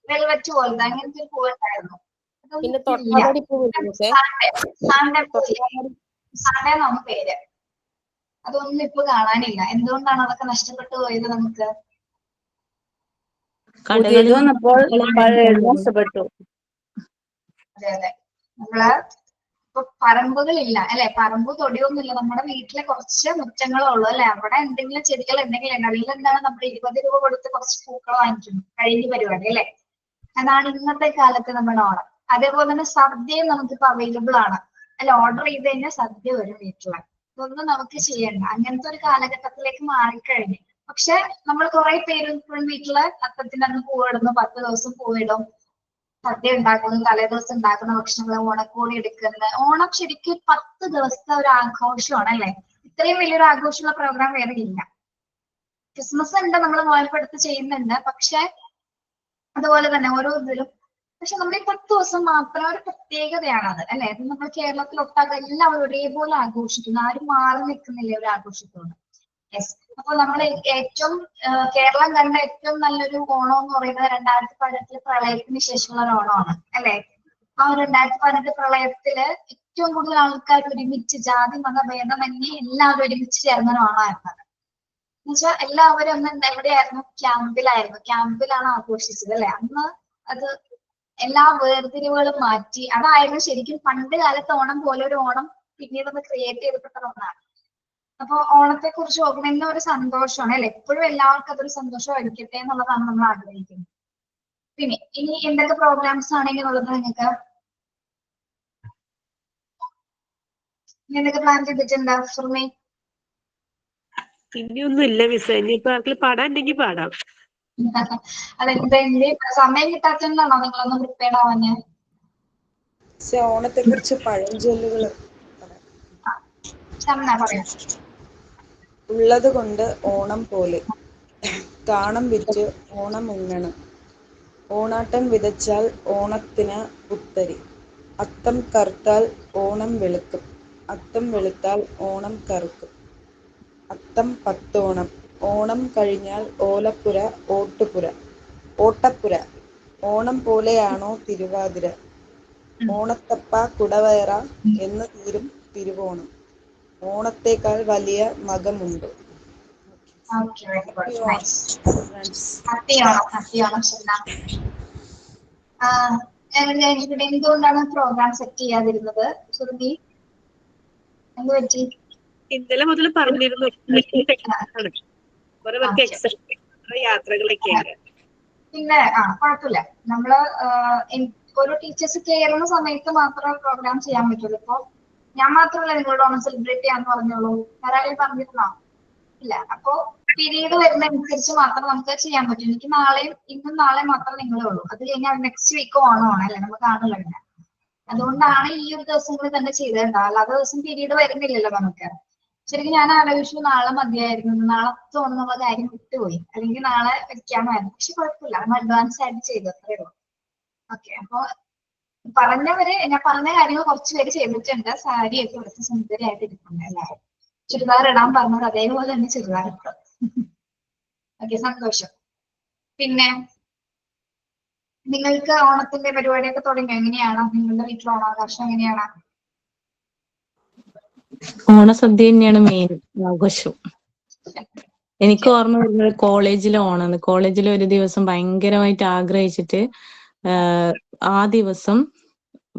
[SPEAKER 1] വെൽവെറ്റ് പോലത്തെ അങ്ങനത്തെ ഒരു പൂവുണ്ടായിരുന്നു.
[SPEAKER 9] പിന്നെ തൊട്ടാവാടി പൂവില്ലേ,
[SPEAKER 1] സാണ്ടേന്നാണ് പേര്. അതൊന്നും ഇപ്പൊ കാണാനില്ല. എന്തുകൊണ്ടാണ് അതൊക്കെ നഷ്ടപ്പെട്ടു പോയത് നമുക്ക്?
[SPEAKER 7] പുതിയത് വന്നപ്പോൾ പഴയത് നഷ്ടപ്പെട്ടു.
[SPEAKER 1] അതെ അതെ, നമ്മള് ഇപ്പൊ പറമ്പുകളില്ല അല്ലെ, പറമ്പ് തൊടിയൊന്നുമില്ല, നമ്മുടെ വീട്ടിലെ കുറച്ച് മുറ്റങ്ങളേ ഉള്ളൂ അല്ലെ, അവിടെ എന്തെങ്കിലും ചെടികൾ എന്തെങ്കിലും ഉണ്ട്. അല്ലെങ്കിൽ എന്താണ്, നമ്മൾ 20 രൂപ കൊടുത്ത് കുറച്ച് പൂക്കൾ വാങ്ങിക്കുന്നു, കഴിഞ്ഞ പരിപാടി അല്ലെ. അതാണ് ഇന്നത്തെ കാലത്ത് നമ്മുടെ ഓണം. അതേപോലെ തന്നെ സദ്യയും നമുക്കിപ്പോ അവൈലബിൾ ആണ് അല്ലെ, ഓർഡർ ചെയ്ത് കഴിഞ്ഞാൽ സദ്യ വരും വീട്ടില്. ഇതൊന്നും നമുക്ക് ചെയ്യണ്ട, അങ്ങനത്തെ ഒരു കാലഘട്ടത്തിലേക്ക് മാറിക്കഴിഞ്ഞു. പക്ഷെ നമ്മൾ കുറെ പേര് ഇപ്പോഴും വീട്ടില് അത്തത്തിന്റെ അന്ന് പൂവിടുന്നു, 10 ദിവസം പൂവിടും, സദ്യ ഉണ്ടാക്കുന്നു, തലേദിവസം ഉണ്ടാക്കുന്ന ഭക്ഷണങ്ങൾ, ഓണക്കോടി എടുക്കുന്നത്. ഓണം ശരിക്കും 10 ദിവസത്തെ ഒരു ആഘോഷമാണ് അല്ലെ. ഇത്രയും വലിയൊരു ആഘോഷമുള്ള പ്രോഗ്രാം വേറെ ഇല്ല. ക്രിസ്മസ് ഉണ്ട്, നമ്മൾ നോയമ്പെടുത്ത് ചെയ്യുന്നുണ്ട്, പക്ഷെ അതുപോലെ തന്നെ ഓരോ ഇതിലും. പക്ഷെ നമ്മുടെ ഈ 10 ദിവസം മാത്രം ഒരു പ്രത്യേകതയാണ് അത് അല്ലെ. അത് നമ്മൾ കേരളത്തിൽ ഒട്ടാകെ എല്ലാവരും ഒരേപോലെ ആഘോഷിക്കുന്നു, ആരും മാറി നിൽക്കുന്നില്ല ഒരു ആഘോഷത്തോട്. യെസ്, അപ്പൊ നമ്മൾ ഏറ്റവും കേരളം കണ്ട ഏറ്റവും നല്ലൊരു ഓണം എന്ന് പറയുന്നത് 2018 പ്രളയത്തിന് ശേഷമുള്ള ഒരു ഓണമാണ് അല്ലെ. ആ 2018 പ്രളയത്തില് ഏറ്റവും കൂടുതൽ ആൾക്കാർ ഒരുമിച്ച്, ജാതി മത ഭേദമന്യേ എല്ലാവരും ഒരുമിച്ച് ചേർന്ന ഒരു ഓണമായിരുന്നത്. എന്നുവെച്ചാൽ എല്ലാവരും അന്ന് എവിടെയായിരുന്നു, ക്യാമ്പിലാണ് ആഘോഷിച്ചത് അല്ലെ. അന്ന് അത് എല്ലാ വേർതിരിവുകളും മാറ്റി, അതായിരുന്നു ശരിക്കും പണ്ട് കാലത്ത് ഓണം പോലെ ഒരു ഓണം പിന്നീട് ഒന്ന് ക്രിയേറ്റ് ചെയ്യപ്പെട്ട ഒന്നാണ്. അപ്പൊ ഓണത്തെ കുറിച്ച് ഓർക്കുമ്പോൾ എന്നും ഒരു സന്തോഷമാണ് അല്ലെ. എപ്പോഴും എല്ലാവർക്കും അതൊരു സന്തോഷമായിരിക്കട്ടെ എന്നുള്ളതാണ് നമ്മൾ ആഗ്രഹിക്കുന്നത്. പിന്നെ ഇനി എന്തൊക്കെ പ്രോഗ്രാംസ് ആണെങ്കിലുള്ളത് നിങ്ങൾക്ക് എന്തൊക്കെ പ്ലാൻ ചെയ്തിട്ടുണ്ട് സുർമി?
[SPEAKER 10] ഇനിയൊന്നും ഇല്ല മിസ്, ഇനിയിപ്പോ ആർക്കും പാടാൻ ഉണ്ടെങ്കിൽ പാടാം.
[SPEAKER 1] അതെന്താ സമയം കിട്ടാത്തതുകൊണ്ടാണോ നിങ്ങളൊന്ന് പ്രിപ്പയർഡ് ആവാന്?
[SPEAKER 6] ഓണത്തെ കുറിച്ച് പഴഞ്ചൊല്ലുകൾ
[SPEAKER 1] പറയാം.
[SPEAKER 6] ഉള്ളത് കൊണ്ട് ഓണം പോലെ, കാണം വിറ്റ് ഓണം ഉണ്ണണം, ഓണാട്ടം വിതച്ചാൽ ഓണത്തിന് പുത്തരി, അത്തം കറുത്താൽ ഓണം വെളുക്കും, അത്തം വെളുത്താൽ ഓണം കറുക്കും, അത്തം പത്തോണം, ഓണം കഴിഞ്ഞാൽ ഓലപ്പുര ഓട്ടപ്പുര, ഓണം പോലെയാണോ തിരുവാതിര, ഓണത്തപ്പ കുടവയറ എന്ന് തീരും തിരുവോണം, ഓണത്തേക്കാൾ വലിയ മകമുണ്ട്.
[SPEAKER 1] എന്തുകൊണ്ടാണ് പ്രോഗ്രാം സെറ്റ് ചെയ്യാതിരുന്നത് സുർമി? എന്ത് പറ്റി?
[SPEAKER 10] ഇന്നലെ മുതൽ പറഞ്ഞിരുന്നു, യാത്രകളൊക്കെയാണ്.
[SPEAKER 1] പിന്നെ കുഴപ്പമില്ല, നമ്മള് ഓരോ ടീച്ചേഴ്സ് കയറുന്ന സമയത്ത് മാത്രമേ പ്രോഗ്രാം ചെയ്യാൻ പറ്റുള്ളൂ. ഇപ്പൊ ഞാൻ മാത്രമല്ല നിങ്ങളോട് ഓണം സെലിബ്രേറ്റ് ചെയ്യാന്ന് പറഞ്ഞോളൂ, ആരായാലും പറഞ്ഞിരുന്നോ? ഇല്ല. അപ്പൊ പീരീഡ് വരുന്നതനുസരിച്ച് മാത്രം നമുക്ക് ചെയ്യാൻ പറ്റും. എനിക്ക് ഇന്നും നാളെയും മാത്രമേ നിങ്ങളേ ഉള്ളൂ. അത് കഴിഞ്ഞാൽ നെക്സ്റ്റ് വീക്ക് ഓണമാണ് അല്ലെ, നമുക്ക് കാണുമല്ലോ പിന്നെ. അതുകൊണ്ടാണ് ഈ ഒരു ദിവസങ്ങളിൽ തന്നെ ചെയ്തിട്ടുണ്ടാവും, അല്ലാതെ ദിവസം പീരീഡ് വരുന്നില്ലല്ലോ നമുക്ക്. ശരിക്കും ഞാൻ ആലോചിച്ചു നാളെ മതിയായിരുന്നു, നാളെ തോന്നുന്നുള്ള കാര്യം വിട്ടുപോയി, അല്ലെങ്കിൽ നാളെ വെക്കാമായിരുന്നു. പക്ഷെ കുഴപ്പമില്ല, നമ്മൾ അഡ്വാൻസ് ആയിട്ട് ചെയ്തു, അത്രേ ഉള്ളൂ. ഓക്കെ, അപ്പൊ ഞാൻ പറഞ്ഞ കാര്യങ്ങൾ കുറച്ച് പേര് ചെയ്തിട്ടുണ്ട്. സാരിയൊക്കെ എടുത്ത് സുന്ദരിയായിട്ട് ഇരിക്കുന്നുണ്ട് എല്ലാവരും. ചുരിദാർ ഇടാൻ പറഞ്ഞത് അതേപോലെ തന്നെ ചുരിദാർ ഇട്ടു. ഓക്കെ, സന്തോഷം. പിന്നെ നിങ്ങൾക്ക് ഓണത്തിന്റെ പരിപാടിയൊക്കെ തുടങ്ങിയോ? എങ്ങനെയാണ് നിങ്ങളുടെ വീട്ടിൽ ഓണാഘോഷം എങ്ങനെയാണ്?
[SPEAKER 4] ഓണസദ്യ തന്നെയാണ് മെയിൻ ആഘോഷം. എനിക്ക് ഓർമ്മ വരുന്നത് കോളേജിലെ ഓണാണ്. കോളേജിൽ ഒരു ദിവസം ഭയങ്കരമായിട്ട് ആഗ്രഹിച്ചിട്ട് ആ ദിവസം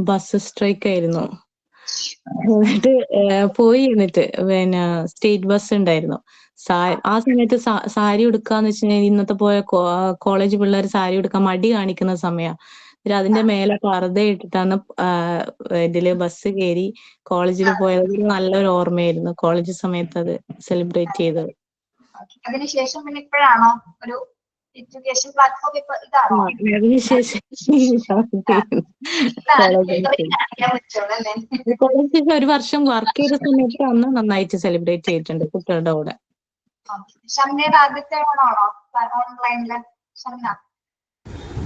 [SPEAKER 4] ബസ് സ്ട്രൈക്ക് ആയിരുന്നു. എന്നിട്ട് എന്നിട്ട് പിന്നെ സ്റ്റേറ്റ് ബസ് ഉണ്ടായിരുന്നു. ആ സമയത്ത് സാരി ഉടുക്കാന്ന് വെച്ച് കഴിഞ്ഞാൽ ഇന്നത്തെ പോലെ കോളേജ് പിള്ളേർ സാരി ഉടുക്കാൻ മടി കാണിക്കുന്ന സമയം. അതിന്റെ മേലെ പർദ്ദ ഇട്ടിട്ടാണ് ഇതില് ബസ് കയറി കോളേജിൽ പോയത്. നല്ലൊരു ഓർമ്മയായിരുന്നു കോളേജ് സമയത്ത് അത് സെലിബ്രേറ്റ് ചെയ്തത്.
[SPEAKER 1] അതിനുശേഷം പിന്നെ ഇപ്പോഴാണോ ഒരു എഡ്യൂക്കേഷൻ പ്ലാറ്റ്ഫോം ഇപ്പൊ ഇതാണോ?
[SPEAKER 4] അതിനുശേഷം
[SPEAKER 1] അറിയാൻ പറ്റുള്ളൂ അല്ലേ?
[SPEAKER 4] കോളേജിൽ ഒരു വർഷം വർക്ക് ചെയ്ത സമയത്ത് അന്ന് നന്നായിട്ട് സെലിബ്രേറ്റ് ചെയ്തിട്ടുണ്ട് കുട്ടികളുടെ കൂടെ.
[SPEAKER 1] ഷംനയുടെ ആദ്യത്തെ ഓണാണോ ഓൺലൈനില്? ഷംന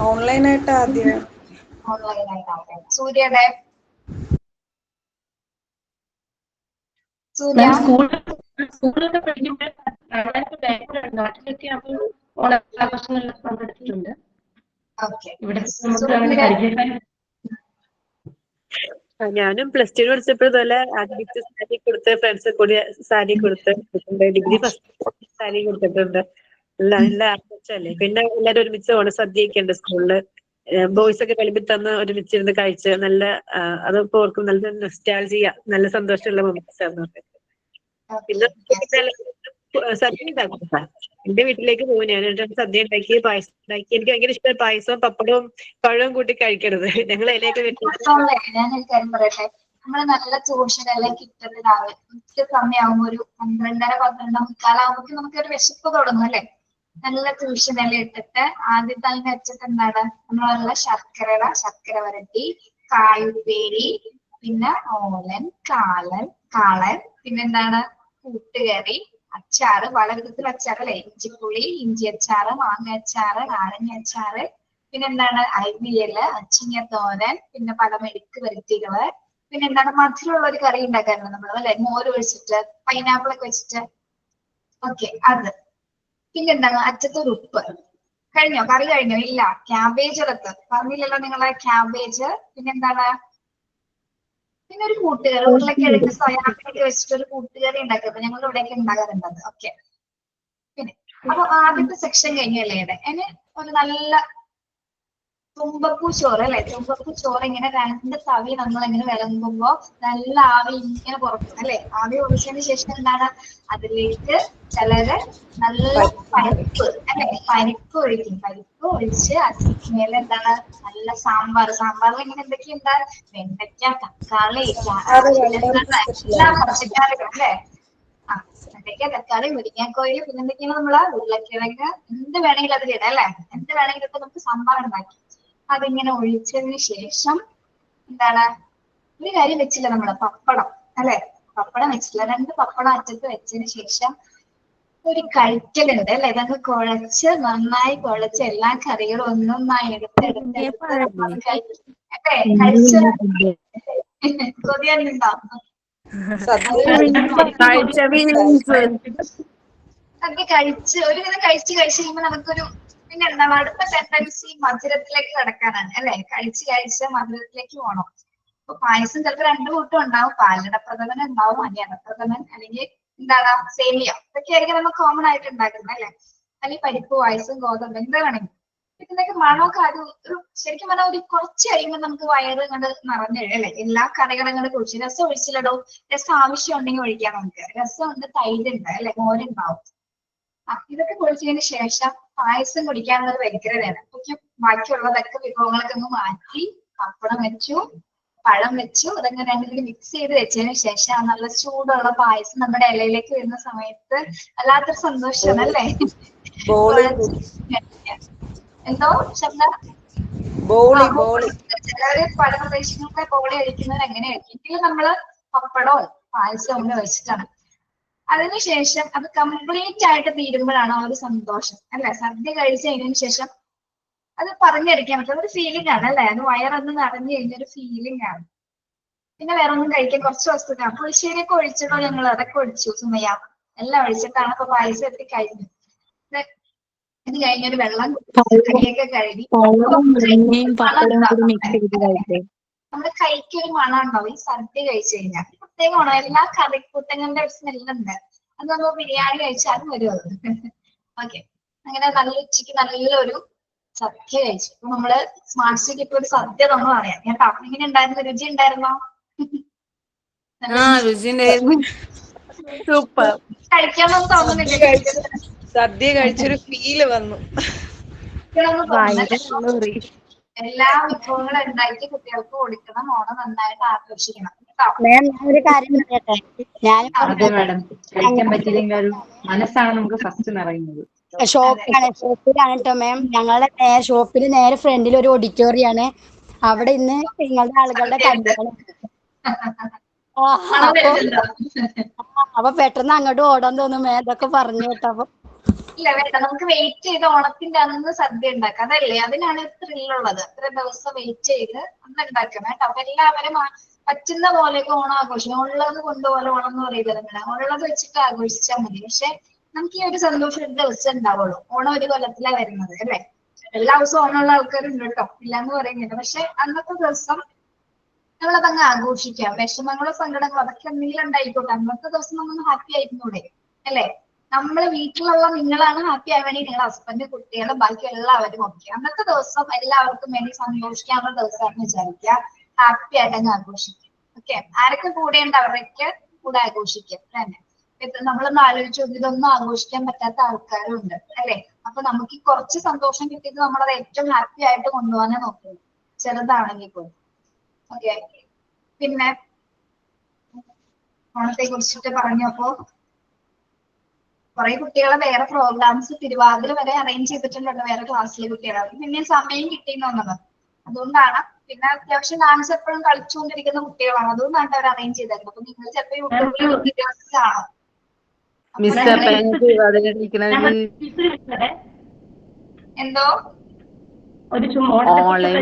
[SPEAKER 6] ഓൺലൈനായിട്ട് ആദ്യം.
[SPEAKER 1] ഓൺലൈനായിട്ടാണ്. സൂര്യയുടെ സൂര്യ
[SPEAKER 5] സ്കൂളിലൊക്കെ പഠിക്കുമ്പോൾ നാട്ടിലെത്തിയപ്പോൾ ഓണാഘോഷങ്ങളിൽ പങ്കെടുത്തിട്ടുണ്ട്.
[SPEAKER 1] ഓക്കെ.
[SPEAKER 5] ഇവിടെ നമുക്ക് അങ്ങനെ പരിചയം.
[SPEAKER 11] ഞാനും പ്ലസ് ടു പഠിച്ചപ്പോൾ ഇതുപോലെ ആദ്യത്തെ സാരി കൊടുത്ത് ഫ്രണ്ട്സ് കൂടി സാരി കൊടുത്തിട്ടുണ്ട്. ഡിഗ്രി ഫസ്റ്റ് സാരി കൊടുത്തിട്ടുണ്ട്. നല്ല ആഘോഷമല്ലേ. പിന്നെ എല്ലാവരും ഒരുമിച്ച് ഓണസദ്യയൊക്കെ ഉണ്ട് സ്കൂളില്. ബോയ്സ് ഒക്കെ വിളമ്പി തന്ന് ഒരുമിച്ചിരുന്ന് കഴിച്ച് നല്ല അതൊക്കെ ഓർക്കും നല്ല നൊസ്റ്റാൾജിയ, നല്ല സന്തോഷമുള്ള മൊമെന്റ്സ് ആണ്. പിന്നെ സദ്യ ഉണ്ടാക്കും. എന്റെ വീട്ടിലേക്ക് പോകും ഞാൻ. സദ്യ ഉണ്ടാക്കി പായസം ഉണ്ടാക്കി. എനിക്ക് ഭയങ്കര ഇഷ്ടമാണ് പായസവും പപ്പടവും പഴവും കൂട്ടി കഴിക്കണത്. ഞങ്ങൾ ഇലയൊക്കെ
[SPEAKER 1] ഞാനൊരു കാര്യം പറയട്ടെ. നമ്മള് നല്ല ട്യൂഷൻ എല്ലാം കിട്ടുന്നത് രാവിലെ ഉച്ച സമയമാകുമ്പോ ഒരു 12:30-12:45 നമുക്കൊരു വിശപ്പ് തുടങ്ങും അല്ലെ? നല്ല ട്യൂഷൻ എല്ലാം ഇട്ടിട്ട് ആദ്യത്തെ അതിന് വെച്ചിട്ട് എന്താണ് നമ്മളുള്ള ശർക്കര വരട്ടി, കായുപ്പേരി, പിന്നെ ഓലൻ, കാളൻ, പിന്നെന്താണ് കൂട്ടുകറി, അച്ചാറ്, പല വിധത്തിലുള്ള അച്ചാറല്ലേ? ഇഞ്ചിപ്പുളി, ഇഞ്ചി അച്ചാറ്, മാങ്ങ അച്ചാറ്, നാരങ്ങ അച്ചാറ്, പിന്നെന്താണ് അരിയല്, അച്ചിങ്ങ തോരൻ, പിന്നെ പല മെഴുക്ക് വരട്ടികള്, പിന്നെ എന്താണ് മധുരമുള്ള ഒരു കറി ഉണ്ടാക്കാറുണ്ട് നമ്മൾ അല്ലെ? മോര് ഒഴിച്ചിട്ട് പൈനാപ്പിൾ ഒക്കെ വെച്ചിട്ട്. ഓക്കെ, അത്. പിന്നെന്താണ് അച്ചത്തൊരു ഉപ്പ്. കഴിഞ്ഞോ? കറി കഴിഞ്ഞോ? ഇല്ല. ക്യാബേജ് അകത്ത് പറഞ്ഞില്ലല്ലോ നിങ്ങളെ ക്യാബേജ്. പിന്നെന്താണ്? പിന്നെ ഒരു കൂട്ടുകറി, ഉരുളക്കിഴങ്ങ് സോയാബീനൊക്കെ വെച്ചിട്ട് ഒരു കൂട്ടുകറി ഉണ്ടാക്കുന്നത് ഞങ്ങളുടെ ഇവിടെയൊക്കെ ഉണ്ടാകാറുണ്ട്. ഓക്കെ. പിന്നെ അപ്പൊ ആദ്യത്തെ സെക്ഷൻ കഴിഞ്ഞല്ലേ? അതിന് ഒരു നല്ല തുമ്പപ്പൂ ചോറ് അല്ലെ? തുമ്പപ്പൂ ചോറ് ഇങ്ങനെ 2 തവി നമ്മൾ ഇങ്ങനെ വിളമ്പുമ്പോ നല്ല ആവി ഇങ്ങനെ പുറത്തും അല്ലെ? ആവി ഒഴിച്ചതിന് ശേഷം എന്താണ് അതിലേക്ക് ചിലര് നല്ല പരിപ്പ് അല്ലെ? പരിപ്പ് ഒഴിക്കും. പരിപ്പ് ഒഴിച്ച് അതിന് എന്താണ് നല്ല സാമ്പാറിൽ ഇങ്ങനെ എന്തൊക്കെയുണ്ട്? വെണ്ടയ്ക്ക, തക്കാളി, എല്ലാ പച്ചക്കറികളും അല്ലെ? വെണ്ടയ്ക്ക, തക്കാളി, മുരിങ്ങാക്കോയിൽ, പിന്നെ എന്തൊക്കെയാണ് നമ്മള് ഉരുളക്കിഴങ്ങ്, എന്ത് വേണമെങ്കിലും അതിലിടാം അല്ലെ? എന്ത് വേണമെങ്കിലും ഇപ്പൊ നമുക്ക് സാമ്പാർ ഉണ്ടാക്കി അതിങ്ങനെ ഒഴിച്ചതിന് ശേഷം എന്താണ് ഒരു കാര്യം വെച്ചില്ല നമ്മള്, പപ്പടം അല്ലെ? പപ്പടം വെച്ചില്ല. 2 പപ്പടം അറ്റത്ത് വെച്ചതിന് ശേഷം ഒരു കഴിക്കലുണ്ട് അല്ലെ? ഇതങ്ങ് കുഴച്ച് നന്നായി കുഴച്ച് എല്ലാ കറികളും ഒന്നൊന്നായി എടുത്ത് കഴിച്ച് കൊതിയാനുണ്ടോ? സദ്യ കഴിച്ച് ഒരുവിധം കഴിച്ച് കഴിയുമ്പോ നമുക്കൊരു പിന്നെ എന്താണ് അടുത്ത ടെൻഡൻസി മധുരത്തിലേക്ക് കിടക്കാനാണ് അല്ലെ? കഴിച്ച് മധുരത്തിലേക്ക് പോകണം. അപ്പൊ പായസം ചിലപ്പോൾ 2 കൂട്ടം ഉണ്ടാവും. പാലട പ്രഥമൻ ഉണ്ടാവും, അരിയടപ്രഥമൻ, അല്ലെങ്കിൽ എന്താണ് സേമിയ. ഇതൊക്കെ ആയിരിക്കും നമ്മൾ കോമൺ ആയിട്ട് ഉണ്ടാക്കുന്നത് അല്ലെ? അല്ലെങ്കിൽ പരിപ്പ് പായസം, ഗോതമ്പ്, എന്താ വേണമെങ്കിൽ. ഇതിന്റെയൊക്കെ മണമൊക്കെ ഒരു ശരിക്കും പറഞ്ഞാൽ ഒരു കുറച്ച് കഴിയുമ്പോൾ നമുക്ക് വയറ് കണ്ട് നിറഞ്ഞു അല്ലെ? എല്ലാ കറികളും അങ്ങോട്ട് കുടിച്ചു. രസം ഒഴിച്ചില്ലടോ. രസം ആവശ്യം ഉണ്ടെങ്കിൽ ഒഴിക്കാം നമുക്ക്. രസം ഉണ്ട്, തൈരുണ്ട് അല്ലെ? മോരുണ്ടാവും. ഇതൊക്കെ കുടിച്ചതിന് ശേഷം പായസം കുടിക്കാനുള്ളത് വ്യഗ്രതയാണ്. അപ്പോഴേക്കും ബാക്കിയുള്ളതൊക്കെ വിഭവങ്ങളൊക്കെ ഒന്ന് മാറ്റി പപ്പടം വെച്ചു, പഴം വെച്ചു, അതങ്ങനെ രണ്ടും മിക്സ് ചെയ്ത് വെച്ചതിന് ശേഷം നല്ല ചൂടുള്ള പായസം നമ്മുടെ ഇലയിലേക്ക് വരുന്ന സമയത്ത് വല്ലാത്തൊരു സന്തോഷമാണ് അല്ലേ? എന്തോ ശബ്ദ? ചിലര് പല പ്രദേശങ്ങളിലെ ബോളി കഴിക്കുന്നവർ എങ്ങനെ കഴിക്കും? നമ്മള് പപ്പടവും പായസവും ഒക്കെ വെച്ചിട്ടാണ്. അതിനുശേഷം അത് കംപ്ലീറ്റ് ആയിട്ട് തീരുമ്പോഴാണ് ആ ഒരു സന്തോഷം അല്ലെ? സദ്യ കഴിച്ച് കഴിഞ്ഞതിന് ശേഷം അത് പറഞ്ഞെടുക്കാൻ പറ്റും. ഒരു ഫീലിംഗ് ആണ് അല്ലെ? അത് വയറൊന്ന് നിറഞ്ഞു കഴിഞ്ഞൊരു ഫീലിംഗ് ആണ്. പിന്നെ വേറെ ഒന്നും കഴിക്കാൻ കുറച്ച് വസ്തുക്കൾ പുളിശ്ശേരിയൊക്കെ ഒഴിച്ചിട്ടോ ഞങ്ങൾ അതൊക്കെ ഒഴിച്ചു. സുമയ്യ എല്ലാം ഒഴിച്ചിട്ടാണ് ഇപ്പൊ പായസം എത്തി കഴിഞ്ഞു. ഇത് കഴിഞ്ഞൊരു വെള്ളം അരിയൊക്കെ കഴുകി നമ്മുടെ കൈക്ക് ഒരു മണം ഉണ്ടാവും ഈ സദ്യ കഴിച്ചു കഴിഞ്ഞാൽ. പ്രത്യേകമാണോ? എല്ലാ കറിക്കൂട്ടങ്ങളുടെ ഒരു സ്മെല്ലുണ്ട്. അത് നമ്മൾ ബിരിയാണി കഴിച്ചാലും വരും അത്. ഓക്കെ, അങ്ങനെ നല്ല ഉച്ചയ്ക്ക് നല്ലൊരു സദ്യ കഴിച്ചു. ഇപ്പൊ നമ്മള് സ്മാർട്ട് സിറ്റി ഇപ്പൊ ഒരു സദ്യ നമ്മൾ അറിയാം കേട്ടോ. എങ്ങനെ ഉണ്ടായിരുന്നു? രുചി ഉണ്ടായിരുന്നോ?
[SPEAKER 7] സൂപ്പർ.
[SPEAKER 1] കഴിക്കാനൊന്നും തോന്നുന്നില്ല.
[SPEAKER 6] സദ്യ കഴിച്ചൊരു ഫീല് വന്നു.
[SPEAKER 1] എല്ലാ വിഭവങ്ങളും ഉണ്ടാക്കി കുട്ടികൾക്ക് കൊടുക്കണം. ഓണം നന്നായിട്ട് ആഘോഷിക്കണം കേട്ടോ.
[SPEAKER 8] ഒരു കാര്യം പറയട്ടെ.
[SPEAKER 12] അതെ മാഡം, കഴിക്കാൻ പറ്റിയില്ലെങ്കിൽ ഒരു മനസ്സാണ് നമുക്ക് ഫസ്റ്റ് നിറയുന്നത്.
[SPEAKER 8] ഷോപ്പിലാണ് കേട്ടോ മാം. ഞങ്ങളുടെ ഷോപ്പിൽ നേരെ ഫ്രണ്ടിൽ ഒരു ഓഡിറ്റോറിയം ആണ്. അവിടെ ഇന്ന് നിങ്ങളുടെ ആളുകളുടെ കല്യാണം. അപ്പൊ പെട്ടെന്ന് അങ്ങോട്ട് ഓടാൻ തോന്നും മാം ഇതൊക്കെ പറഞ്ഞു കേട്ടോ.
[SPEAKER 1] ഇല്ല വേണ്ട, നമുക്ക് വെയിറ്റ് ചെയ്ത് ഓണത്തിന്റെ അന്ന് സദ്യ ഉണ്ടാക്കാം. അതല്ലേ, അതിനാണ് ത്രില്ലുള്ളത്. ഇത്ര ദിവസം വെയിറ്റ് ചെയ്ത് അന്ന് ഉണ്ടാക്കണം കേട്ടോ. അപ്പൊ എല്ലാവരും പറ്റുന്ന പോലെയൊക്കെ ഓണം ആഘോഷിക്കണം. ഉള്ളത് കൊണ്ടുപോലെ ഓണം എന്ന് പറയുന്നത് നിങ്ങളെ ഉള്ളത് വെച്ചിട്ട് ആഘോഷിച്ചാൽ മതി. പക്ഷെ നമുക്ക് ഈ ഒരു സന്തോഷം ഒരു ദിവസം ഉണ്ടാവുള്ളൂ. ഓണം ഒരു കൊല്ലത്തിലാണ് വരുന്നത് അല്ലേ. എല്ലാ ദിവസവും ഓണമുള്ള ആൾക്കാരുണ്ട് കേട്ടോ, ഇല്ലാന്ന് പറയുന്നില്ല. പക്ഷെ അന്നത്തെ ദിവസം നമ്മളതങ്ങ് ആഘോഷിക്കാം. വിഷമങ്ങളോ സങ്കടങ്ങളോ അതൊക്കെ എന്തെങ്കിലും ഉണ്ടായിക്കോട്ടെ, അന്നത്തെ ദിവസം നമ്മൾ ഹാപ്പി ആയിരുന്നൂടെ അല്ലേ. നമ്മളെ വീട്ടിലുള്ള നിങ്ങളാണ് ഹാപ്പി ആവാൻ വേണ്ടി നിങ്ങളുടെ ഹസ്ബൻഡ്, കുട്ടികളും ബാക്കി എല്ലാവരും ഓക്കെ. അന്നത്തെ ദിവസം എല്ലാവർക്കും വേണ്ടി സന്തോഷിക്കാനുള്ള ദിവസമാണെന്ന് വിചാരിക്കുക. ഹാപ്പി ആയിട്ട് അങ്ങ് ആഘോഷിക്കും. ഓക്കെ, ആരൊക്കെ കൂടെ ഉണ്ട് അവരൊക്കെ കൂടെ ആഘോഷിക്കും തന്നെ. നമ്മളൊന്ന് ആലോചിച്ചു, ഇതൊന്നും ആഘോഷിക്കാൻ പറ്റാത്ത ആൾക്കാരും ഉണ്ട് അല്ലെ. അപ്പൊ നമുക്ക് ഈ കുറച്ച് സന്തോഷം കിട്ടിയത് നമ്മളത് ഏറ്റവും ഹാപ്പി ആയിട്ട് കൊണ്ടുപോകാനേ നോക്കുന്നത്, ചെറുതാണെങ്കിൽ പോലും. ഓക്കെ, പിന്നെ ഓണത്തെ കുറിച്ചിട്ട് പറഞ്ഞപ്പോ കുറെ കുട്ടികളെ വേറെ പ്രോഗ്രാംസ് തിരുവാതിര വരെ അറേഞ്ച് ചെയ്തിട്ടുണ്ടല്ലോ വേറെ ക്ലാസ്സിലെ കുട്ടികളെ. പിന്നെ സമയം കിട്ടിയെന്ന് തോന്നുന്നത് അതുകൊണ്ടാണ്. പിന്നെ അത്യാവശ്യം ഡാൻസ് എപ്പോഴും കളിച്ചുകൊണ്ടിരിക്കുന്ന കുട്ടികളാണ്, അതുകൊണ്ടാണ് അവർ അറേഞ്ച് ചെയ്തത്. അപ്പൊ നിങ്ങൾ ചിലപ്പോൾ യൂട്യൂബിൽ വിദ്യാഭ്യാസം കാണും. എന്തോ ഓൺലൈൻ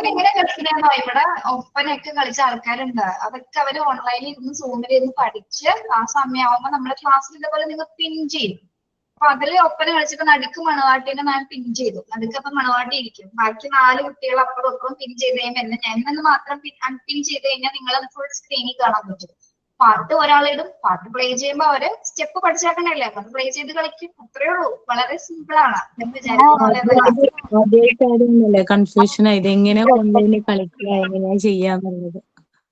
[SPEAKER 1] എങ്ങനെ കളിക്കണോ, ഇവിടെ ഒപ്പനയൊക്കെ കളിച്ച ആൾക്കാരുണ്ട്. അതൊക്കെ അവര് ഓൺലൈനിൽ ഇരുന്ന് സൂമിൽ ഇരുന്ന് പഠിച്ച് ആ സമയമാകുമ്പോ നമ്മുടെ ക്ലാസ്സിൽ ഇതേപോലെ നിങ്ങൾ പിൻ ചെയ്യും. അപ്പൊ അതില് ഒപ്പന കളിച്ചപ്പോ നടുക്ക് മണവാട്ടിനെ ഞാൻ പിൻ ചെയ്തു. നടുക്ക് അപ്പൊ മണവാട്ടി ഇരിക്കും, ബാക്കി 4 കുട്ടികൾ അപ്പുറം ഒപ്പം പിൻ ചെയ്ത് കഴിയുമ്പോൾ എന്നെ മാത്രം അൺപിൻ ചെയ്ത് കഴിഞ്ഞാൽ നിങ്ങളത് ഫുൾ സ്ക്രീനിൽ കാണാൻ പറ്റും. പാട്ട് ഒരാളിടും, പാട്ട് പ്ലേ ചെയ്യുമ്പോ അവര് സ്റ്റെപ്പ് പഠിച്ചാക്കണല്ലേ, അത് പ്ലേ ചെയ്ത് കളിക്കും. അത്രേ ഉള്ളൂ, വളരെ സിമ്പിൾ ആണ്.
[SPEAKER 4] കൺഫ്യൂഷൻ ആയത് എങ്ങനെ ഓൺലൈനിൽ കളിക്കുക, എങ്ങനെയാ ചെയ്യാന്നുള്ളത്.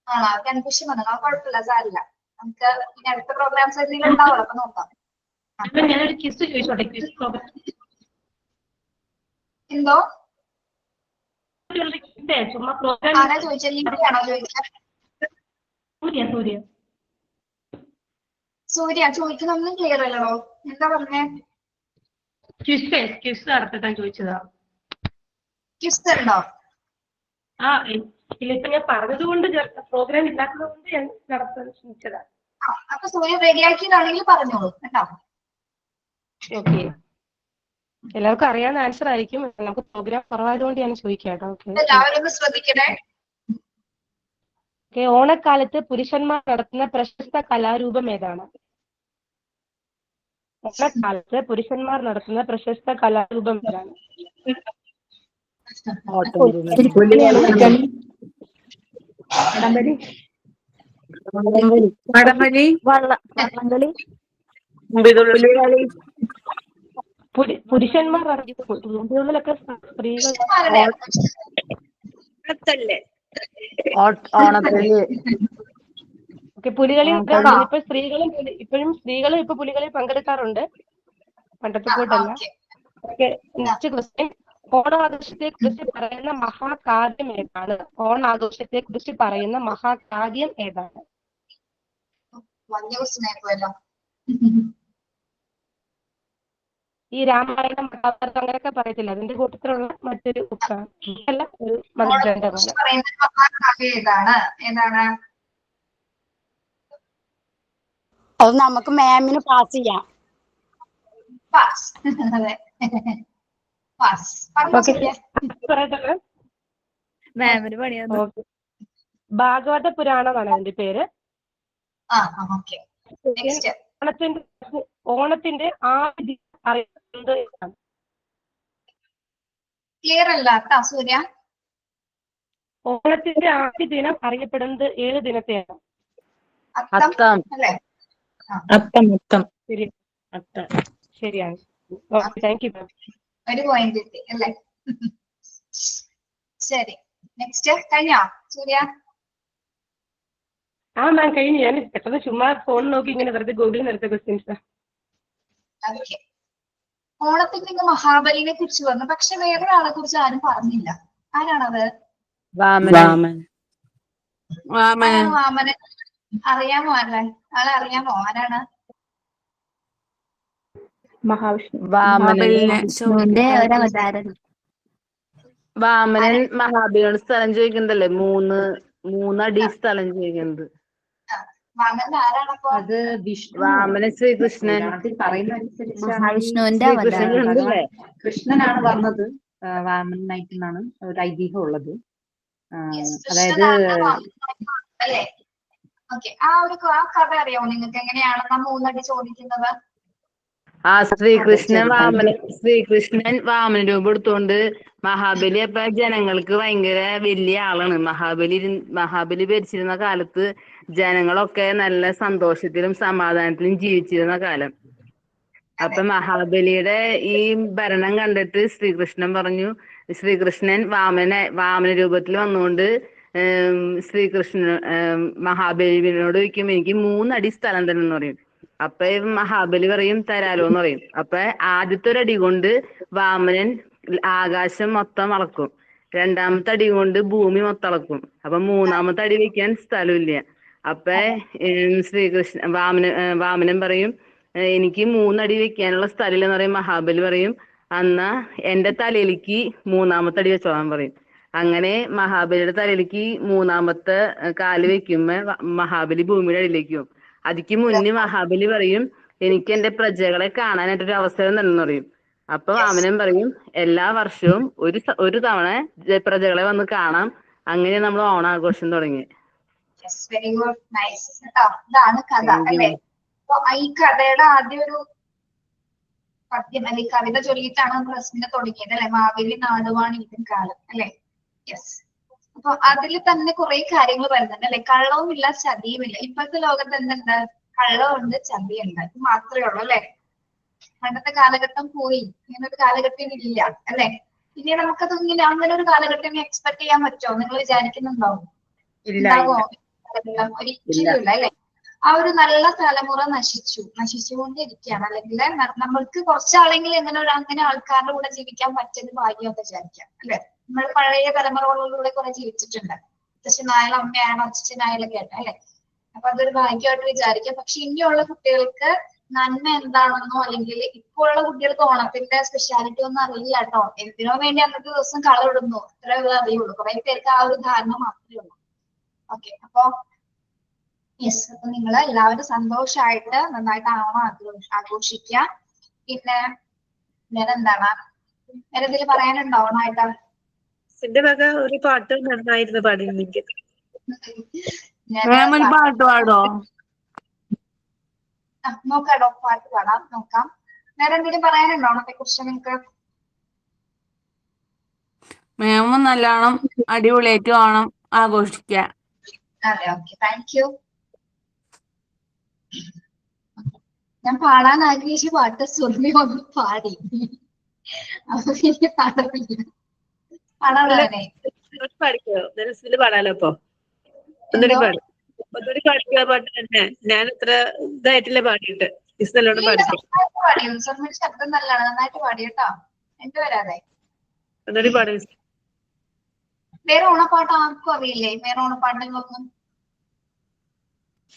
[SPEAKER 1] ആണോ കൺഫ്യൂഷൻ വന്നത്? ആ കുഴപ്പമില്ല, സാരില്ല. നമുക്ക് ഇനി അടുത്ത പ്രോഗ്രാംസ് എന്തെങ്കിലും ഉണ്ടാവുള്ളൂ, അപ്പൊ നോക്കാം.
[SPEAKER 5] ഞാനൊരു ക്വിസ് ചോദിച്ചോട്ടെ? ക്വിസ് പ്രോഗ്രാം
[SPEAKER 1] എന്തോ
[SPEAKER 5] ചുമ്മാ പ്രോഗ്രാം
[SPEAKER 1] ആരാ ചോദിച്ചത്? ലിങ്കിയാണോ ചോദിച്ചത്?
[SPEAKER 5] സൂര്യ
[SPEAKER 1] സൂര്യ ചോദിക്കുന്നൊന്നും ക്ലിയർ അല്ലല്ലോ, എന്താ പറഞ്ഞേ?
[SPEAKER 5] ക്വിസ് നടത്താൻ ചോദിച്ചതാ.
[SPEAKER 1] ക്വിസ് ഉണ്ടോ?
[SPEAKER 5] ഇല്ല, ഇപ്പൊ ഞാൻ പറഞ്ഞതുകൊണ്ട് പ്രോഗ്രാം ഇല്ലാത്തത് കൊണ്ട് ഞാൻ നടത്താൻ ശ്രമിച്ചതാ.
[SPEAKER 1] അപ്പൊ സൂര്യ റെഡിയാക്കിയതാണെങ്കിൽ പറഞ്ഞോളൂ കേട്ടോ.
[SPEAKER 5] ഓക്കെ, എല്ലാവർക്കും അറിയാവുന്ന ആൻസർ ആയിരിക്കും. നമുക്ക് പ്രോഗ്രാം കുറവായതുകൊണ്ട് ഞാൻ ചോദിക്കാം കേട്ടോ.
[SPEAKER 1] എല്ലാവരും ഒന്ന് ശ്രദ്ധിക്കണേ.
[SPEAKER 5] ഓണക്കാലത്ത് പുരുഷന്മാർ നടത്തുന്ന പ്രശസ്ത കലാരൂപം ഏതാണ്? ഓണക്കാലത്ത് പുരുഷന്മാർ നടത്തുന്ന പ്രശസ്ത കലാരൂപം ഏതാണ്? പുരുഷന്മാർ നടത്തുന്നതിലൊക്കെ സ്ത്രീകൾ പുലികളി ഇപ്പൊ സ്ത്രീകളും സ്ത്രീകളും ഇപ്പൊ പുലികളിൽ പങ്കെടുക്കാറുണ്ട്, പണ്ടത്തെ പോയിട്ടല്ല. നെക്സ്റ്റ് ക്വസ്റ്റ്യൻ, ഓണാഘോഷത്തെ കുറിച്ച് പറയുന്ന മഹാകാവ്യം ഏതാണ്? ഓണാഘോഷത്തെ കുറിച്ച് പറയുന്ന മഹാകാവ്യം ഏതാണ്? ഈ രാമായണം, മഹാഭാരതം അങ്ങനെയൊക്കെ പറയത്തില്ല, അതിന്റെ കൂട്ടത്തിലുള്ള മറ്റൊരു ബുക്കാണ്, അല്ല ഒരു
[SPEAKER 1] ഏതാണ്?
[SPEAKER 8] അത് നമുക്ക് മാമിന് പാസ് ചെയ്യാം.
[SPEAKER 3] മാമിന് പണിയാന്ന്.
[SPEAKER 5] ഭാഗവത പുരാണമാണ് അതിന്റെ പേര്. ഓണത്തിന്റെ ആദ്യ അറിയുന്നത് ഏതാണ്?
[SPEAKER 1] ക്ലിയർ അല്ല സൂര്യ.
[SPEAKER 5] ഓണത്തിന്റെ ആദ്യ ദിനം അറിയപ്പെടുന്നത് ഏത് ദിനത്തെയാണ്? ശരിയാണ്. Thank you.
[SPEAKER 1] ഒരു പോയിന്റ് കിട്ടി അല്ലേ? ശരി, നെക്സ്റ്റ് കഴിഞ്ഞോ സൂര്യ?
[SPEAKER 5] മാം കഴിഞ്ഞു. ഞാൻ പെട്ടെന്ന് ചുമ്മാ ഫോൺ നോക്കി ഇങ്ങനെ വെറുതെ ഗൂഗിളിൽ എടുത്ത ക്വസ്റ്റ്യൻസ്.
[SPEAKER 1] ഓണത്തിന്റെ മഹാബലിനെ കുറിച്ച് പറഞ്ഞു, പക്ഷെ വേറൊരാളെ കുറിച്ച് ആരും പറഞ്ഞില്ല. ആരാണത്? വാമനൻ. അറിയാമോ? ആളെ അറിയാമോ? ആരാണ്?
[SPEAKER 2] മഹാവിഷ്ണു.
[SPEAKER 7] മഹാബലിനെ
[SPEAKER 3] വിഷ്ണുവിന്റെ ഒരു അവതാരം.
[SPEAKER 7] വാമനൻ മഹാബലിയോട് സ്ഥലം ചോദിക്കുന്നതല്ലേ, മൂന്നടി സ്ഥലം ചോദിക്കുന്നത്.
[SPEAKER 1] വാമനൻ ആരാണപ്പോ?
[SPEAKER 12] അത് വിഷ്ണു
[SPEAKER 7] വാമനൻ ശ്രീകൃഷ്ണൻ.
[SPEAKER 12] പുരാണത്തിൽ പറയുന്നതനുസരിച്ചാണെങ്കിൽ
[SPEAKER 3] മഹാവിഷ്ണുവിന്റെ
[SPEAKER 7] ശ്രീകൃഷ്ണൻ
[SPEAKER 3] അവതാരം.
[SPEAKER 7] ഉണ്ടല്ലേ?
[SPEAKER 12] കൃഷ്ണനാണ് വന്നത് വാമനായിട്ട് എന്നാണ് ഒരു ഐതിഹ്യം ഉള്ളത്. അതായത്
[SPEAKER 1] കൃഷ്ണനാണ് വാമനനായിട്ട് വന്നത് അല്ലേ? ഓക്കെ, ആ കഥ അറിയാമോ നിങ്ങൾക്ക്? എങ്ങനെയാണെന്നാ മൂന്നടി ചോദിക്കുന്നത്?
[SPEAKER 7] ശ്രീകൃഷ്ണൻ വാമന രൂപം എടുത്തോണ്ട് മഹാബലി അപ്പൊ ജനങ്ങൾക്ക് ഭയങ്കര വലിയ ആളാണ്. മഹാബലി ഭരിച്ചിരുന്ന കാലത്ത് ജനങ്ങളൊക്കെ നല്ല സന്തോഷത്തിലും സമാധാനത്തിലും ജീവിച്ചിരുന്ന കാലം. അപ്പൊ മഹാബലിയുടെ ഈ ഭരണം കണ്ടിട്ട് ശ്രീകൃഷ്ണൻ വാമന രൂപത്തിൽ വന്നുകൊണ്ട് മഹാബലിനോട് ചോദിക്കും, എനിക്ക് 3 അടി സ്ഥലം തന്നെ എന്ന് പറയും. അപ്പൊ മഹാബലി പറയും തരാലോ എന്ന് പറയും. അപ്പൊ ആദ്യത്തെ ഒരു അടി കൊണ്ട് വാമനൻ ആകാശം മൊത്തം അളക്കും, 2ാമത്തെ അടി കൊണ്ട് ഭൂമി മൊത്തം അളക്കും. അപ്പൊ 3ാമത്തെ അടി വെക്കാൻ സ്ഥലമില്ല. അപ്പൊ വാമനൻ പറയും എനിക്ക് 3 അടി വെക്കാനുള്ള സ്ഥലമില്ല എന്ന് പറയും. മഹാബലി പറയും എന്നാ എന്റെ തലയിലേക്ക് 3ാമത്തെ അടി വെച്ചോളാൻ പറയും. അങ്ങനെ മഹാബലിയുടെ തലയിലേക്ക് 3ാമത്തെ കാല് വെക്കുമ്പോ മഹാബലി ഭൂമിയുടെ അടിയിലേക്ക് പോകും. അതിക്ക് മുന്നേ മഹാബലി പറയും എനിക്ക് എന്റെ പ്രജകളെ കാണാനായിട്ടൊരു അവസരം തന്നെ പറയും. അപ്പൊ വാമനൻ പറയും എല്ലാ വർഷവും ഒരു തവണ പ്രജകളെ വന്ന് കാണാം. അങ്ങനെ നമ്മൾ ഓണാഘോഷം തുടങ്ങി.
[SPEAKER 1] വെരി ഗുഡ്, നൈസ് കേട്ടോ. ഇതാണ് കഥ അല്ലേ? അപ്പൊ ഈ കഥയുടെ ആദ്യം ഒരു പദ്യം അല്ലെങ്കിൽ കവിത ചൊല്ലിയിട്ടാണ് നമ്മൾ റസ്മിനെ തുടങ്ങിയത് അല്ലെ? മാവേലി നാടുവാണ് ഇതിൻ കാലം അല്ലെ? യെസ്. അപ്പൊ അതിൽ തന്നെ കുറെ കാര്യങ്ങൾ വരുന്നുണ്ട് അല്ലെ? കള്ളവുമില്ല ചതിയുമില്ല. ഇപ്പോഴത്തെ ലോകത്ത് എന്തുണ്ട്? കള്ളമുണ്ട്, ചതിയുണ്ട്. ഇത് മാത്രമേ ഉള്ളൂ അല്ലെ? പണ്ടത്തെ കാലഘട്ടം പോയി, ഇങ്ങനെ ഒരു കാലഘട്ടം ഇല്ല അല്ലെ? ഇനി നമുക്കത് ഇങ്ങനെ അങ്ങനെ ഒരു കാലഘട്ടം എക്സ്പെക്ട് ചെയ്യാൻ പറ്റുമോ? നിങ്ങൾ വിചാരിക്കുന്നുണ്ടോ? ഉണ്ടാകുമോ? ഒരിക്കലും ഇല്ല അല്ലെ? ആ ഒരു നല്ല തലമുറ നശിച്ചുകൊണ്ടിരിക്കുകയാണ്. അല്ലെങ്കിൽ നമ്മൾക്ക് കുറച്ചാളെങ്കിലും അങ്ങനെ ആൾക്കാരുടെ കൂടെ ജീവിക്കാൻ പറ്റുന്ന ഭാഗ്യം വിചാരിക്കാം അല്ലെ? നമ്മൾ പഴയ തലമുറകളിലൂടെ കുറെ ജീവിച്ചിട്ടുണ്ട്. അച്ഛനായാലും അമ്മയായാലും അച്ഛനായാലും കേട്ട അല്ലെ? അപ്പൊ അതൊരു ഭാഗ്യമായിട്ട് വിചാരിക്കാം. പക്ഷെ ഇനിയുള്ള കുട്ടികൾക്ക് നന്മ എന്താണെന്നോ അല്ലെങ്കിൽ ഇപ്പോഴുള്ള കുട്ടികൾക്ക് ഓണത്തിന്റെ സ്പെഷ്യാലിറ്റി ഒന്നും അറിയില്ല കേട്ടോ. എന്തിനോ വേണ്ടി അന്നത്തെ ദിവസം കളറിടുന്നു, അത്രേ അറിയുള്ളൂ. കുറെ പേർക്ക് ആ ഒരു ധാരണ മാത്രമേ ഉള്ളൂ. ഓക്കെ, അപ്പൊ യെസ്, അപ്പൊ നിങ്ങൾ എല്ലാവരും സന്തോഷമായിട്ട് നന്നായിട്ട് ആഘോഷിക്കുക. പിന്നെ വേറെ എന്താണ്, വേറെ എന്തെങ്കിലും പറയാനുണ്ടോ ഓണമായിട്ട്?
[SPEAKER 11] എന്റെ മക ഒരു പാട്ട് നന്നായിരുന്നു പാടിയിരുന്നെങ്കിൽ.
[SPEAKER 7] ഒരു പാട്ട് പാടോ?
[SPEAKER 1] നോക്കാടോ, പാട്ട് പാടാം, നോക്കാം. വേറെ എന്തെങ്കിലും പറയാനുണ്ടോ ഓണത്തെ കുറിച്ച് നിങ്ങൾക്ക്?
[SPEAKER 7] നല്ലോണം അടിപൊളിയായിട്ട് ഓണം ആഘോഷിക്കാം.
[SPEAKER 1] അതെ, ഓക്കെ, താങ്ക് യു. ഞാൻ പാടാൻ ആഗ്രഹിച്ച പാട്ട് സുർമി ഒന്ന് പാടി. അപ്പൊ എനിക്ക് പാടില്ല. പാടാനെ
[SPEAKER 11] പാടിക്കോ? പാടാലോ അപ്പൊ? ഒന്നുകൂടി പാടിക്കോ പാട്ട് തന്നെ. ഞാൻ അത്ര ഇതായിട്ടില്ല പാടിയിട്ട്. നല്ലോണം പാടിക്കോ.
[SPEAKER 1] പാടിയോ? സുർമിയുടെ ശബ്ദം നല്ലതാണ്, നന്നായിട്ട് പാടി കേട്ടോ. എന്ത് വരാതെ.
[SPEAKER 11] ഒന്നുകൂടി പാടി.
[SPEAKER 1] വേറെ ഓണപ്പാട്ട് ആർക്കും അറിയില്ലേ? വേറെ ഓണപ്പാട്ടുകളൊന്നും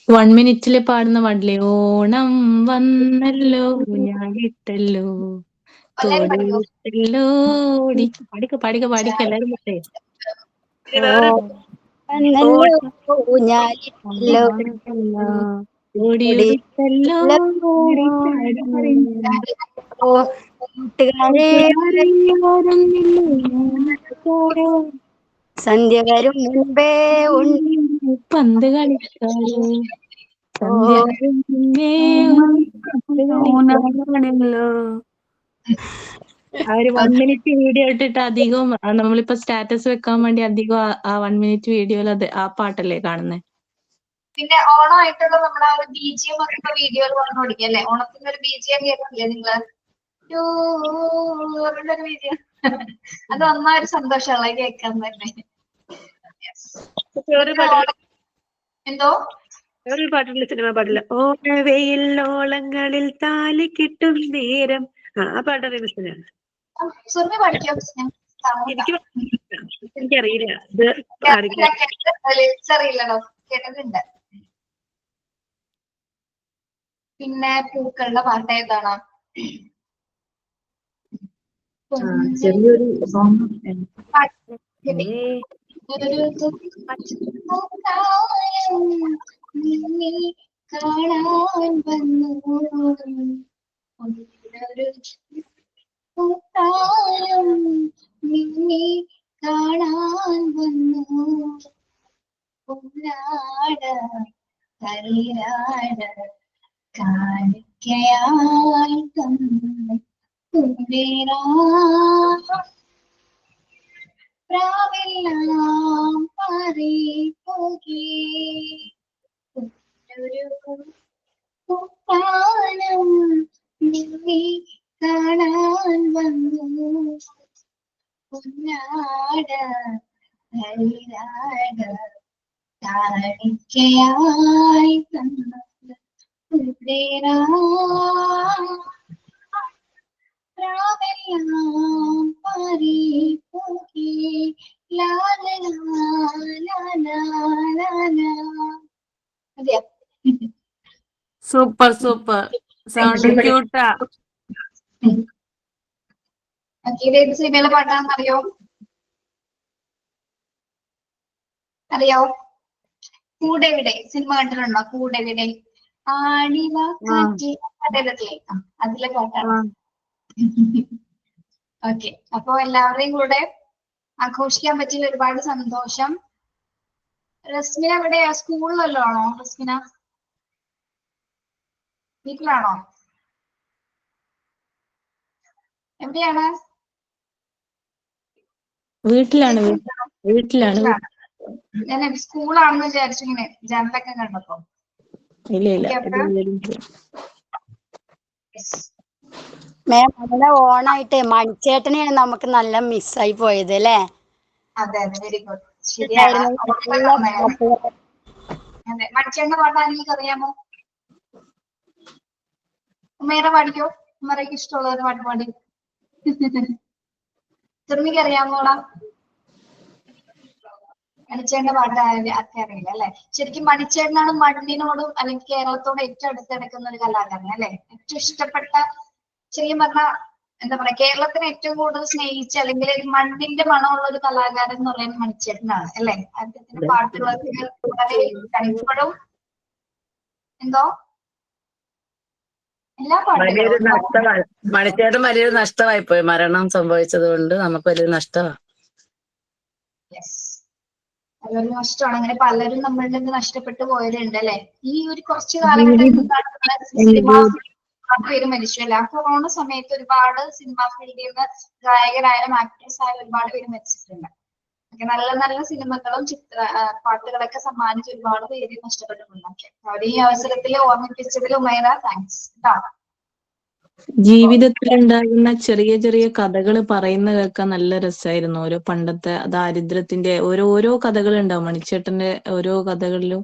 [SPEAKER 4] 1 മിനിറ്റില് പാടുന്ന പാടില്ലേ? ഓണം വന്നല്ലോ ഞാനിട്ടല്ലോ തോടിയിട്ടല്ലോ. പാടിക്ക എല്ലാരും പറയേ. ഓടിയിട്ടല്ലോ
[SPEAKER 8] സന്ധ്യ വരും മുൻപേ
[SPEAKER 4] പന്ത് കളിക്കാരോ, സന്ധ്യ വരും മുൻപേ ആ ഒരു 1 മിനിറ്റ് വീഡിയോ ഇട്ടിട്ട് അധികവും നമ്മളിപ്പോ സ്റ്റാറ്റസ് വെക്കാൻ വേണ്ടി അധികം ആ 1 മിനിറ്റ് വീഡിയോയിൽ അത് ആ പാട്ടല്ലേ കാണുന്നേ.
[SPEAKER 1] പിന്നെ ഓണമായിട്ടുള്ള നമ്മുടെ ഒരു BGM ഒക്കെ ഇപ്പൊ വീഡിയോയിൽ പറഞ്ഞു കൊടുക്കുക അല്ലെ? ഓണത്തിന്റെ ഒരു BGM കേൾക്കില്ലേ നിങ്ങള്? ഒരു BGM അത് ഒന്നൊരു സന്തോഷമുള്ള കേൾക്കാൻ തന്നെ. എന്തോ
[SPEAKER 11] ഒരു പാട്ടില്ല, സിനിമ പാട്ടില്ല. ഓണവെയിൽ ഓളങ്ങളിൽ താലി കിട്ടും നേരം. ആ പാട്ടറിയുന്ന സിനിമ
[SPEAKER 1] സുർമി പഠിക്കോ?
[SPEAKER 11] എനിക്കറിയില്ല. ഇത്
[SPEAKER 1] അറിയില്ലല്ലോ, കേട്ടിട്ടുണ്ട്. പിന്നെ പൂക്കളുടെ പാട്ട് ഏതാണ്?
[SPEAKER 12] ചെറിയൊരു സോങ്
[SPEAKER 1] കാണാൻ വന്നു പൂത്തായം നിന്നെ കാണാൻ വന്നു പൊന്നാട കലിയാട കാണിക്കയായി തന്നു പ്രാവെല്ലാം പാറി പോകി പൂത്താനം നിന്നെ കാണാൻ വന്നു പൊന്നാട കലിയാട കാണിക്കയായി തന്നു പ്രാവെല്ലാം പാറി പോകി അതെയോ?
[SPEAKER 7] സൂപ്പർ സൂപ്പർ സൗണ്ട് ക്യൂട്ടാ.
[SPEAKER 1] ഇത് ഏത് സിനിമയിലെ പാട്ടാണെന്ന് അറിയോ? കൂടെവിടെ സിനിമ കണ്ടിട്ടുണ്ടോ? കൂടെവിടെ ആണിവ കാറ്റ് അതല്ലേ അതിലെ പാട്ടാണ്. ഓക്കെ, അപ്പൊ എല്ലാവരെയും കൂടെ ആഘോഷിക്കാൻ പറ്റിയ ഒരുപാട് സന്തോഷം. റസ്മിന എവിടെയാ? സ്കൂളിലല്ലോ ആണോ റസ്മിന? വീട്ടിലാണോ? എവിടെയാണ്?
[SPEAKER 4] വീട്ടിലാണ്.
[SPEAKER 1] ഞാൻ സ്കൂളാണെന്ന് വിചാരിച്ചു ഇങ്ങനെ ജനലൊക്കെ കണ്ടപ്പോ.
[SPEAKER 4] ഇല്ല.
[SPEAKER 8] മാം അങ്ങനെ ഓണായിട്ട് മണിച്ചേട്ടനെയാണ് നമുക്ക് നല്ല മിസ്സായി പോയത് അല്ലേ?
[SPEAKER 1] അതെ, വെരി ഗുഡ്. ശരിയാണ്. അതെ, മണിച്ചേട്ടന്റെ പാട്ട് ആരെങ്കിലും അറിയാമോ? ഉമ്മേറെ പാടിക്കോ. ഉമ്മറയ്ക്ക് ഇഷ്ടമുള്ള ഒരു പാട്ട് പാടി. ചെറുമിക്ക് അറിയാമോടാ? മണിച്ചേട്ടന്റെ പാട്ട് ഒക്കെ അറിയില്ല അല്ലെ? ശരിക്കും മണിച്ചേട്ടനാണ് മണ്ണിനോടും അല്ലെങ്കിൽ കേരളത്തോടും ഏറ്റവും അടുത്തെടുക്കുന്ന ഒരു കലാകാരൻ അല്ലെ? ഏറ്റവും ഇഷ്ടപ്പെട്ട, ശരിക്കും പറഞ്ഞാൽ എന്താ പറയാ, കേരളത്തിന് ഏറ്റവും കൂടുതൽ സ്നേഹിച്ച അല്ലെങ്കിൽ മണ്ണിന്റെ മണമുള്ള ഒരു കലാകാരൻ എന്ന് പറയുന്നത് മണിച്ചേട്ടനാണ് അല്ലെ? അദ്ദേഹത്തിന്റെ പാട്ടുകളൊക്കെ വളരെ ഇപ്പോഴും എന്തോ എല്ലാ
[SPEAKER 7] വലിയൊരു
[SPEAKER 1] പാട്ടുകളും
[SPEAKER 7] നഷ്ടമായി. മണിച്ചേട്ടൻ വലിയൊരു നഷ്ടമായി പോയി. മരണം സംഭവിച്ചത് കൊണ്ട് നമുക്ക് വലിയൊരു നഷ്ടമാണ്.
[SPEAKER 1] അതൊരു നഷ്ടമാണ്. അങ്ങനെ പലരും നമ്മളിൽ നിന്ന് നഷ്ടപ്പെട്ടു പോയതുണ്ട് അല്ലെ? ഈ ഒരു കുറച്ചു കാലഘട്ടം സിനിമാ പേര് മരിച്ചു അല്ലെ? ആ കൊറോണ സമയത്ത് ഒരുപാട് സിനിമാ ഫീൽഡിൽ നിന്ന് ഗായകരായാലും ആക്ടേഴ്സ് ആയാലും ഒരുപാട് പേര് മരിച്ചിട്ടുണ്ട്. നല്ല നല്ല സിനിമകളും പാട്ടുകളൊക്കെ സമ്മാനിച്ച് ഒരുപാട് പേര് നഷ്ടപ്പെട്ടിട്ടുണ്ട്. അവരെ ഈ അവസരത്തിൽ ഓർമ്മിപ്പിച്ചതിൽ ഉമൈറ താങ്ക്സ് കേട്ടോ.
[SPEAKER 4] ജീവിതത്തിൽ ഉണ്ടാകുന്ന ചെറിയ ചെറിയ കഥകൾ പറയുന്ന കേൾക്കാൻ നല്ല രസമായിരുന്നു. ഓരോ പണ്ടത്തെ ദാരിദ്ര്യത്തിന്റെ ഓരോ കഥകൾ ഉണ്ടാവും മണിച്ചേട്ടന്റെ ഓരോ കഥകളിലും.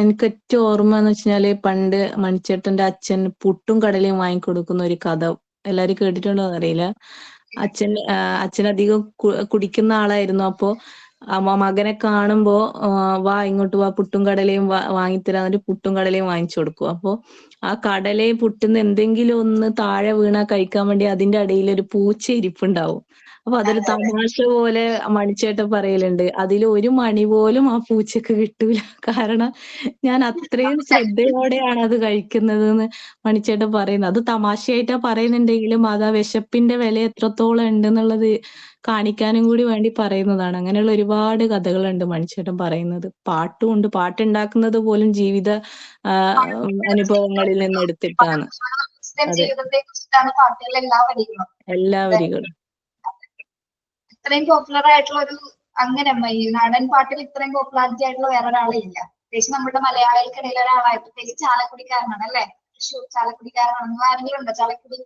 [SPEAKER 4] എനിക്ക് ഏറ്റവും ഓർമ്മ എന്ന് വെച്ചാല് പണ്ട് മണിച്ചേട്ടന്റെ അച്ഛൻ പുട്ടും കടലയും വാങ്ങിക്കൊടുക്കുന്ന ഒരു കഥ എല്ലാരും കേട്ടിട്ടുണ്ടോ എന്നറിയില്ല. അച്ഛൻ അധികം കുടിക്കുന്ന ആളായിരുന്നു. അപ്പോ മകനെ കാണുമ്പോ വാ ഇങ്ങോട്ട് വാ, പുട്ടും കടലയും വാങ്ങിത്തരാന്നിട്ട് പുട്ടും കടലയും വാങ്ങിച്ചു കൊടുക്കും. അപ്പൊ ആ കടലയും പുട്ടുന്ന എന്തെങ്കിലും ഒന്ന് താഴെ വീണാ കഴിക്കാൻ വേണ്ടി അതിന്റെ അടിയിൽ ഒരു പൂച്ച ഇരിപ്പുണ്ടാവും. അപ്പൊ അതൊരു തമാശ പോലെ മണിച്ചേട്ടൻ പറയലുണ്ട്. അതിൽ ഒരു മണി പോലും ആ പൂച്ചക്ക് കിട്ടൂല. കാരണം ഞാൻ അത്രയും ശ്രദ്ധയോടെയാണ് അത് കഴിക്കുന്നത് എന്ന് മണിച്ചേട്ടൻ പറയുന്നത്. അത് തമാശയായിട്ടാ പറയുന്നുണ്ടെങ്കിലും അത് ആ വിശപ്പിന്റെ വില എത്രത്തോളം ഉണ്ടെന്നുള്ളത് കാണിക്കാനും കൂടി വേണ്ടി പറയുന്നതാണ്. അങ്ങനെയുള്ള ഒരുപാട് കഥകളുണ്ട് മണിച്ചേട്ടൻ പറയുന്നത്. പാട്ടുമുണ്ട്. പാട്ടുണ്ടാക്കുന്നത് പോലും ജീവിത അനുഭവങ്ങളിൽ നിന്ന് എടുത്തിട്ടാണ്.
[SPEAKER 1] ജീവിതത്തെ കുറിച്ചിട്ടാണ് പാട്ടുകൾ എല്ലാ വരികളും. ഇത്രയും പോപ്പുലർ ആയിട്ടുള്ള ഒരു അങ്ങനെ ഈ നാടൻ പാട്ടിൽ ഇത്രയും പോപ്പുലാരിറ്റി ആയിട്ടുള്ള വേറെ ഒരാളെ ഇല്ല. പ്രത്യേകിച്ച് നമ്മുടെ മലയാളികൾക്കിടയിൽ ഒരാളായി. പ്രത്യേകിച്ച് ചാലക്കുടിക്കാരനാണ് അല്ലെ? തൃശ്ശൂർ ചാലക്കുടിക്കാരനാണ്. നിങ്ങൾ ആരെങ്കിലും ഉണ്ടോ ചാലക്കുടി?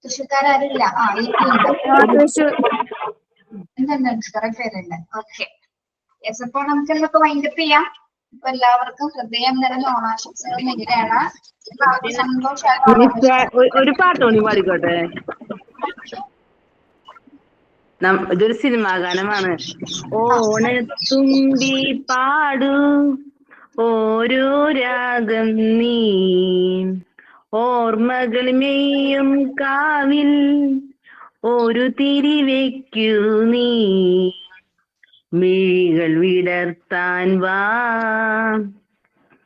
[SPEAKER 1] തൃശ്ശൂർക്കാരില്ല. കുറെ പേരുണ്ട്. Okay, yes. അപ്പോൾ നമുക്ക് ഇന്നിപ്പോ വൈൻഡപ്പ് ചെയ്യാം. അപ്പൊ എല്ലാവർക്കും ഹൃദയം നിറഞ്ഞ ഓണാശംസകൾ നേരെയാണ്.
[SPEAKER 7] ഒരു പാട്ട് കൂടി പാടിക്കോട്ടെ? ഇതൊരു സിനിമാ ഗാനമാണ്. ഓണത്തുമ്പി പാടു ഓരോ രാഗം നീ,
[SPEAKER 13] ഓർമ്മകൾ മെയ്യും കാവിൽ ഒരു തിരി വെക്കൂ നീ, മിഴികൾ വിടർത്താൻ വാ,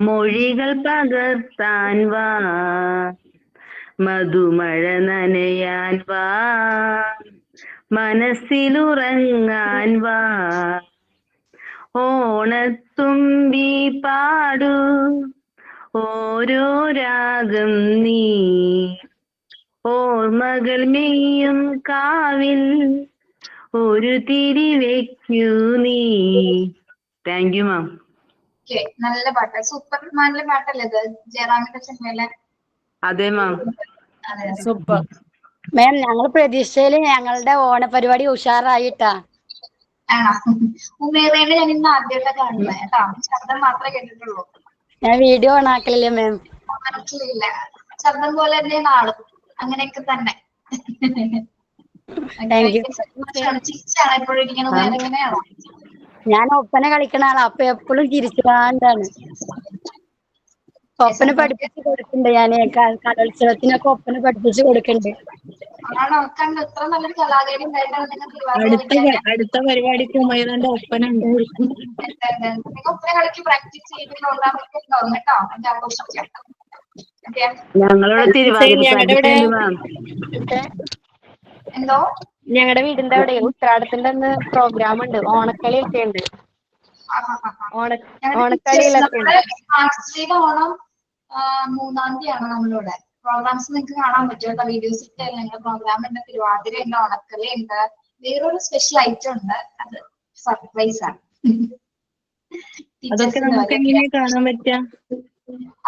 [SPEAKER 13] മൊഴികൾ പകർത്താൻ വാ, മധുമഴ നനയാൻ വാ, മനസ്സിലുറങ്ങാൻ വാ. ഓണത്തുമ്പി പാടൂ ഓരോ രാഗം നീ, ഓർമ്മകൾ മെയ്യും കാവിൽ ഒരു തിരി വെക്കൂ നീ. താങ്ക് യു മാം.
[SPEAKER 1] നല്ല പാട്ട്, സൂപ്പർമാനിലെ പാട്ടല്ലേ ഇത്, ജയറാമിന്റെ സിനിമയിലെ?
[SPEAKER 13] അതെ മാം.
[SPEAKER 7] സൂപ്പർ
[SPEAKER 8] മാം. ഞങ്ങൾ പ്രതീക്ഷയില് ഞങ്ങളുടെ ഓണപരിപാടി ഉഷാറായിട്ടാ.
[SPEAKER 1] ആണോ? ഉമേറേനെ ഞാൻ ഇന്ന് ആദ്യമായിട്ടാ കാണുന്നത് കേട്ടോ, ശബ്ദം മാത്രമേ കേട്ടിട്ടുള്ളൂ.
[SPEAKER 8] ഞാൻ വീഡിയോ ഓൺ ആക്കലില്ല മാം.
[SPEAKER 1] മനസ്സിലില്ല, ശബ്ദം പോലെ തന്നെയാണ് ആളും, അങ്ങനെയൊക്കെ തന്നെ. ചിരിച്ചാണ് എപ്പോഴും ഇരിക്കുന്നത്, വേറെ എങ്ങനെയാണോ?
[SPEAKER 8] ഞാൻ ഒപ്പന കളിക്കണ ആളാ, അപ്പൊ എപ്പോഴും ചിരിച്ചുകൊണ്ടാണ്. ഒപ്പന പഠിപ്പിച്ചു കൊടുക്കുന്നുണ്ട് ഞാന്, കലോത്സവത്തിനൊക്കെ ഒപ്പന പഠിപ്പിച്ചു കൊടുക്കുന്നുണ്ട്.
[SPEAKER 1] ആണോ? കണ്ടു, ഇത്ര നല്ലൊരു കലാകാരി ഉണ്ടായിട്ടാണ് നിങ്ങൾ തിരുവാതിര കളിക്കാൻ.
[SPEAKER 4] അടുത്ത പരിപാടിക്ക് ഉമേറിന്റെ ഒപ്പന ഉണ്ടായിരിക്കും.
[SPEAKER 1] നിങ്ങൾ ഒപ്പന കളിക്ക് പ്രാക്ടീസ് ചെയ്ത് പ്രോഗ്രാം ഒക്കെ ഉണ്ടാവും കേട്ടോ, എന്റെ ആഘോഷിക്കാം.
[SPEAKER 13] ഞങ്ങളുടെ തിരുവാതിര മാം.
[SPEAKER 1] എന്തോ?
[SPEAKER 14] ഞങ്ങളുടെ വീടിന്റെ അവിടെ ഉത്രാടത്തിന്റെ അന്ന് പ്രോഗ്രാം ഉണ്ട്, ഓണക്കളി ഒക്കെ ഉണ്ട്. ഓണക്കളിയിലൊക്കെ ഉണ്ട്.
[SPEAKER 1] ആർട്സിയുടെ ഓണം 3-ാം തീയതിയാണ് നമ്മളിവിടെ. പ്രോഗ്രാംസ് നിങ്ങൾക്ക് കാണാൻ പറ്റും കേട്ടോ, വീഡിയോസ് ഇട്ട് ഞങ്ങളുടെ പ്രോഗ്രാം ഉണ്ട്, തിരുവാതിര ഉണ്ട്, ഓണക്കളി ഉണ്ട്, വേറൊരു സ്പെഷ്യൽ ഐറ്റം ഉണ്ട്, അത് സർപ്രൈസ് ആണ്.
[SPEAKER 4] അതൊക്കെ നമുക്ക് എങ്ങനെയാ കാണാൻ പറ്റുക?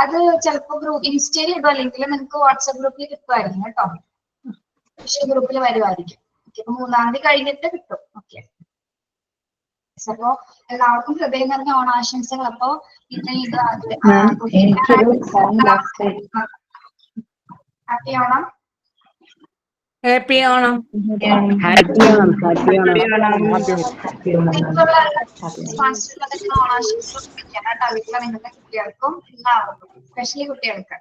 [SPEAKER 1] അത് ചിലപ്പോ ഇൻസ്റ്റയിൽ ഇടും, അല്ലെങ്കിൽ നിങ്ങൾക്ക് വാട്സ്ആപ്പ് ഗ്രൂപ്പിൽ കിട്ടുമായിരുന്നു കേട്ടോ, ഗ്രൂപ്പിൽ വരുമായിരിക്കും. ഇപ്പൊ 3-ാം തീയതി കഴിഞ്ഞിട്ട് കിട്ടും. ഓക്കെ, അപ്പൊ എല്ലാവർക്കും ഹൃദയം നിറഞ്ഞ ഓണാശംസകൾ. അപ്പൊ ഇന്ന് ഇത് happy Onam.
[SPEAKER 7] Happy Onam.
[SPEAKER 13] Happy Onam. Happy
[SPEAKER 1] ഓണാശംസകൾ വീട്ടിലെ നിങ്ങളുടെ കുട്ടികൾക്കും എല്ലാവർക്കും, സ്പെഷ്യലി കുട്ടികൾക്ക്.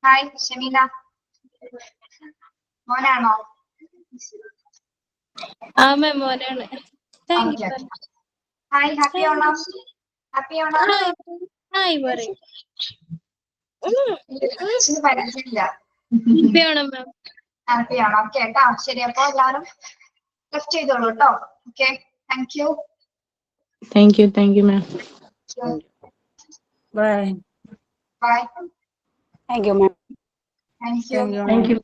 [SPEAKER 1] ഹായ് ഷമീല, മോനാണോ?
[SPEAKER 14] മോനാണ്.
[SPEAKER 1] Hi, happy Onam. Happy Onam. പരിചയമില്ല. ഹാപ്പി ഓണം. ഓക്കെ കേട്ടോ, ശരി. അപ്പൊ എല്ലാവരും ലെഫ്റ്റ് ചെയ്തോളൂ കേട്ടോ. Okay, thank you.
[SPEAKER 4] Thank you ma'am.
[SPEAKER 7] Bye.
[SPEAKER 1] Bye.
[SPEAKER 8] Thank you ma'am.
[SPEAKER 1] Thank you.
[SPEAKER 5] Thank U.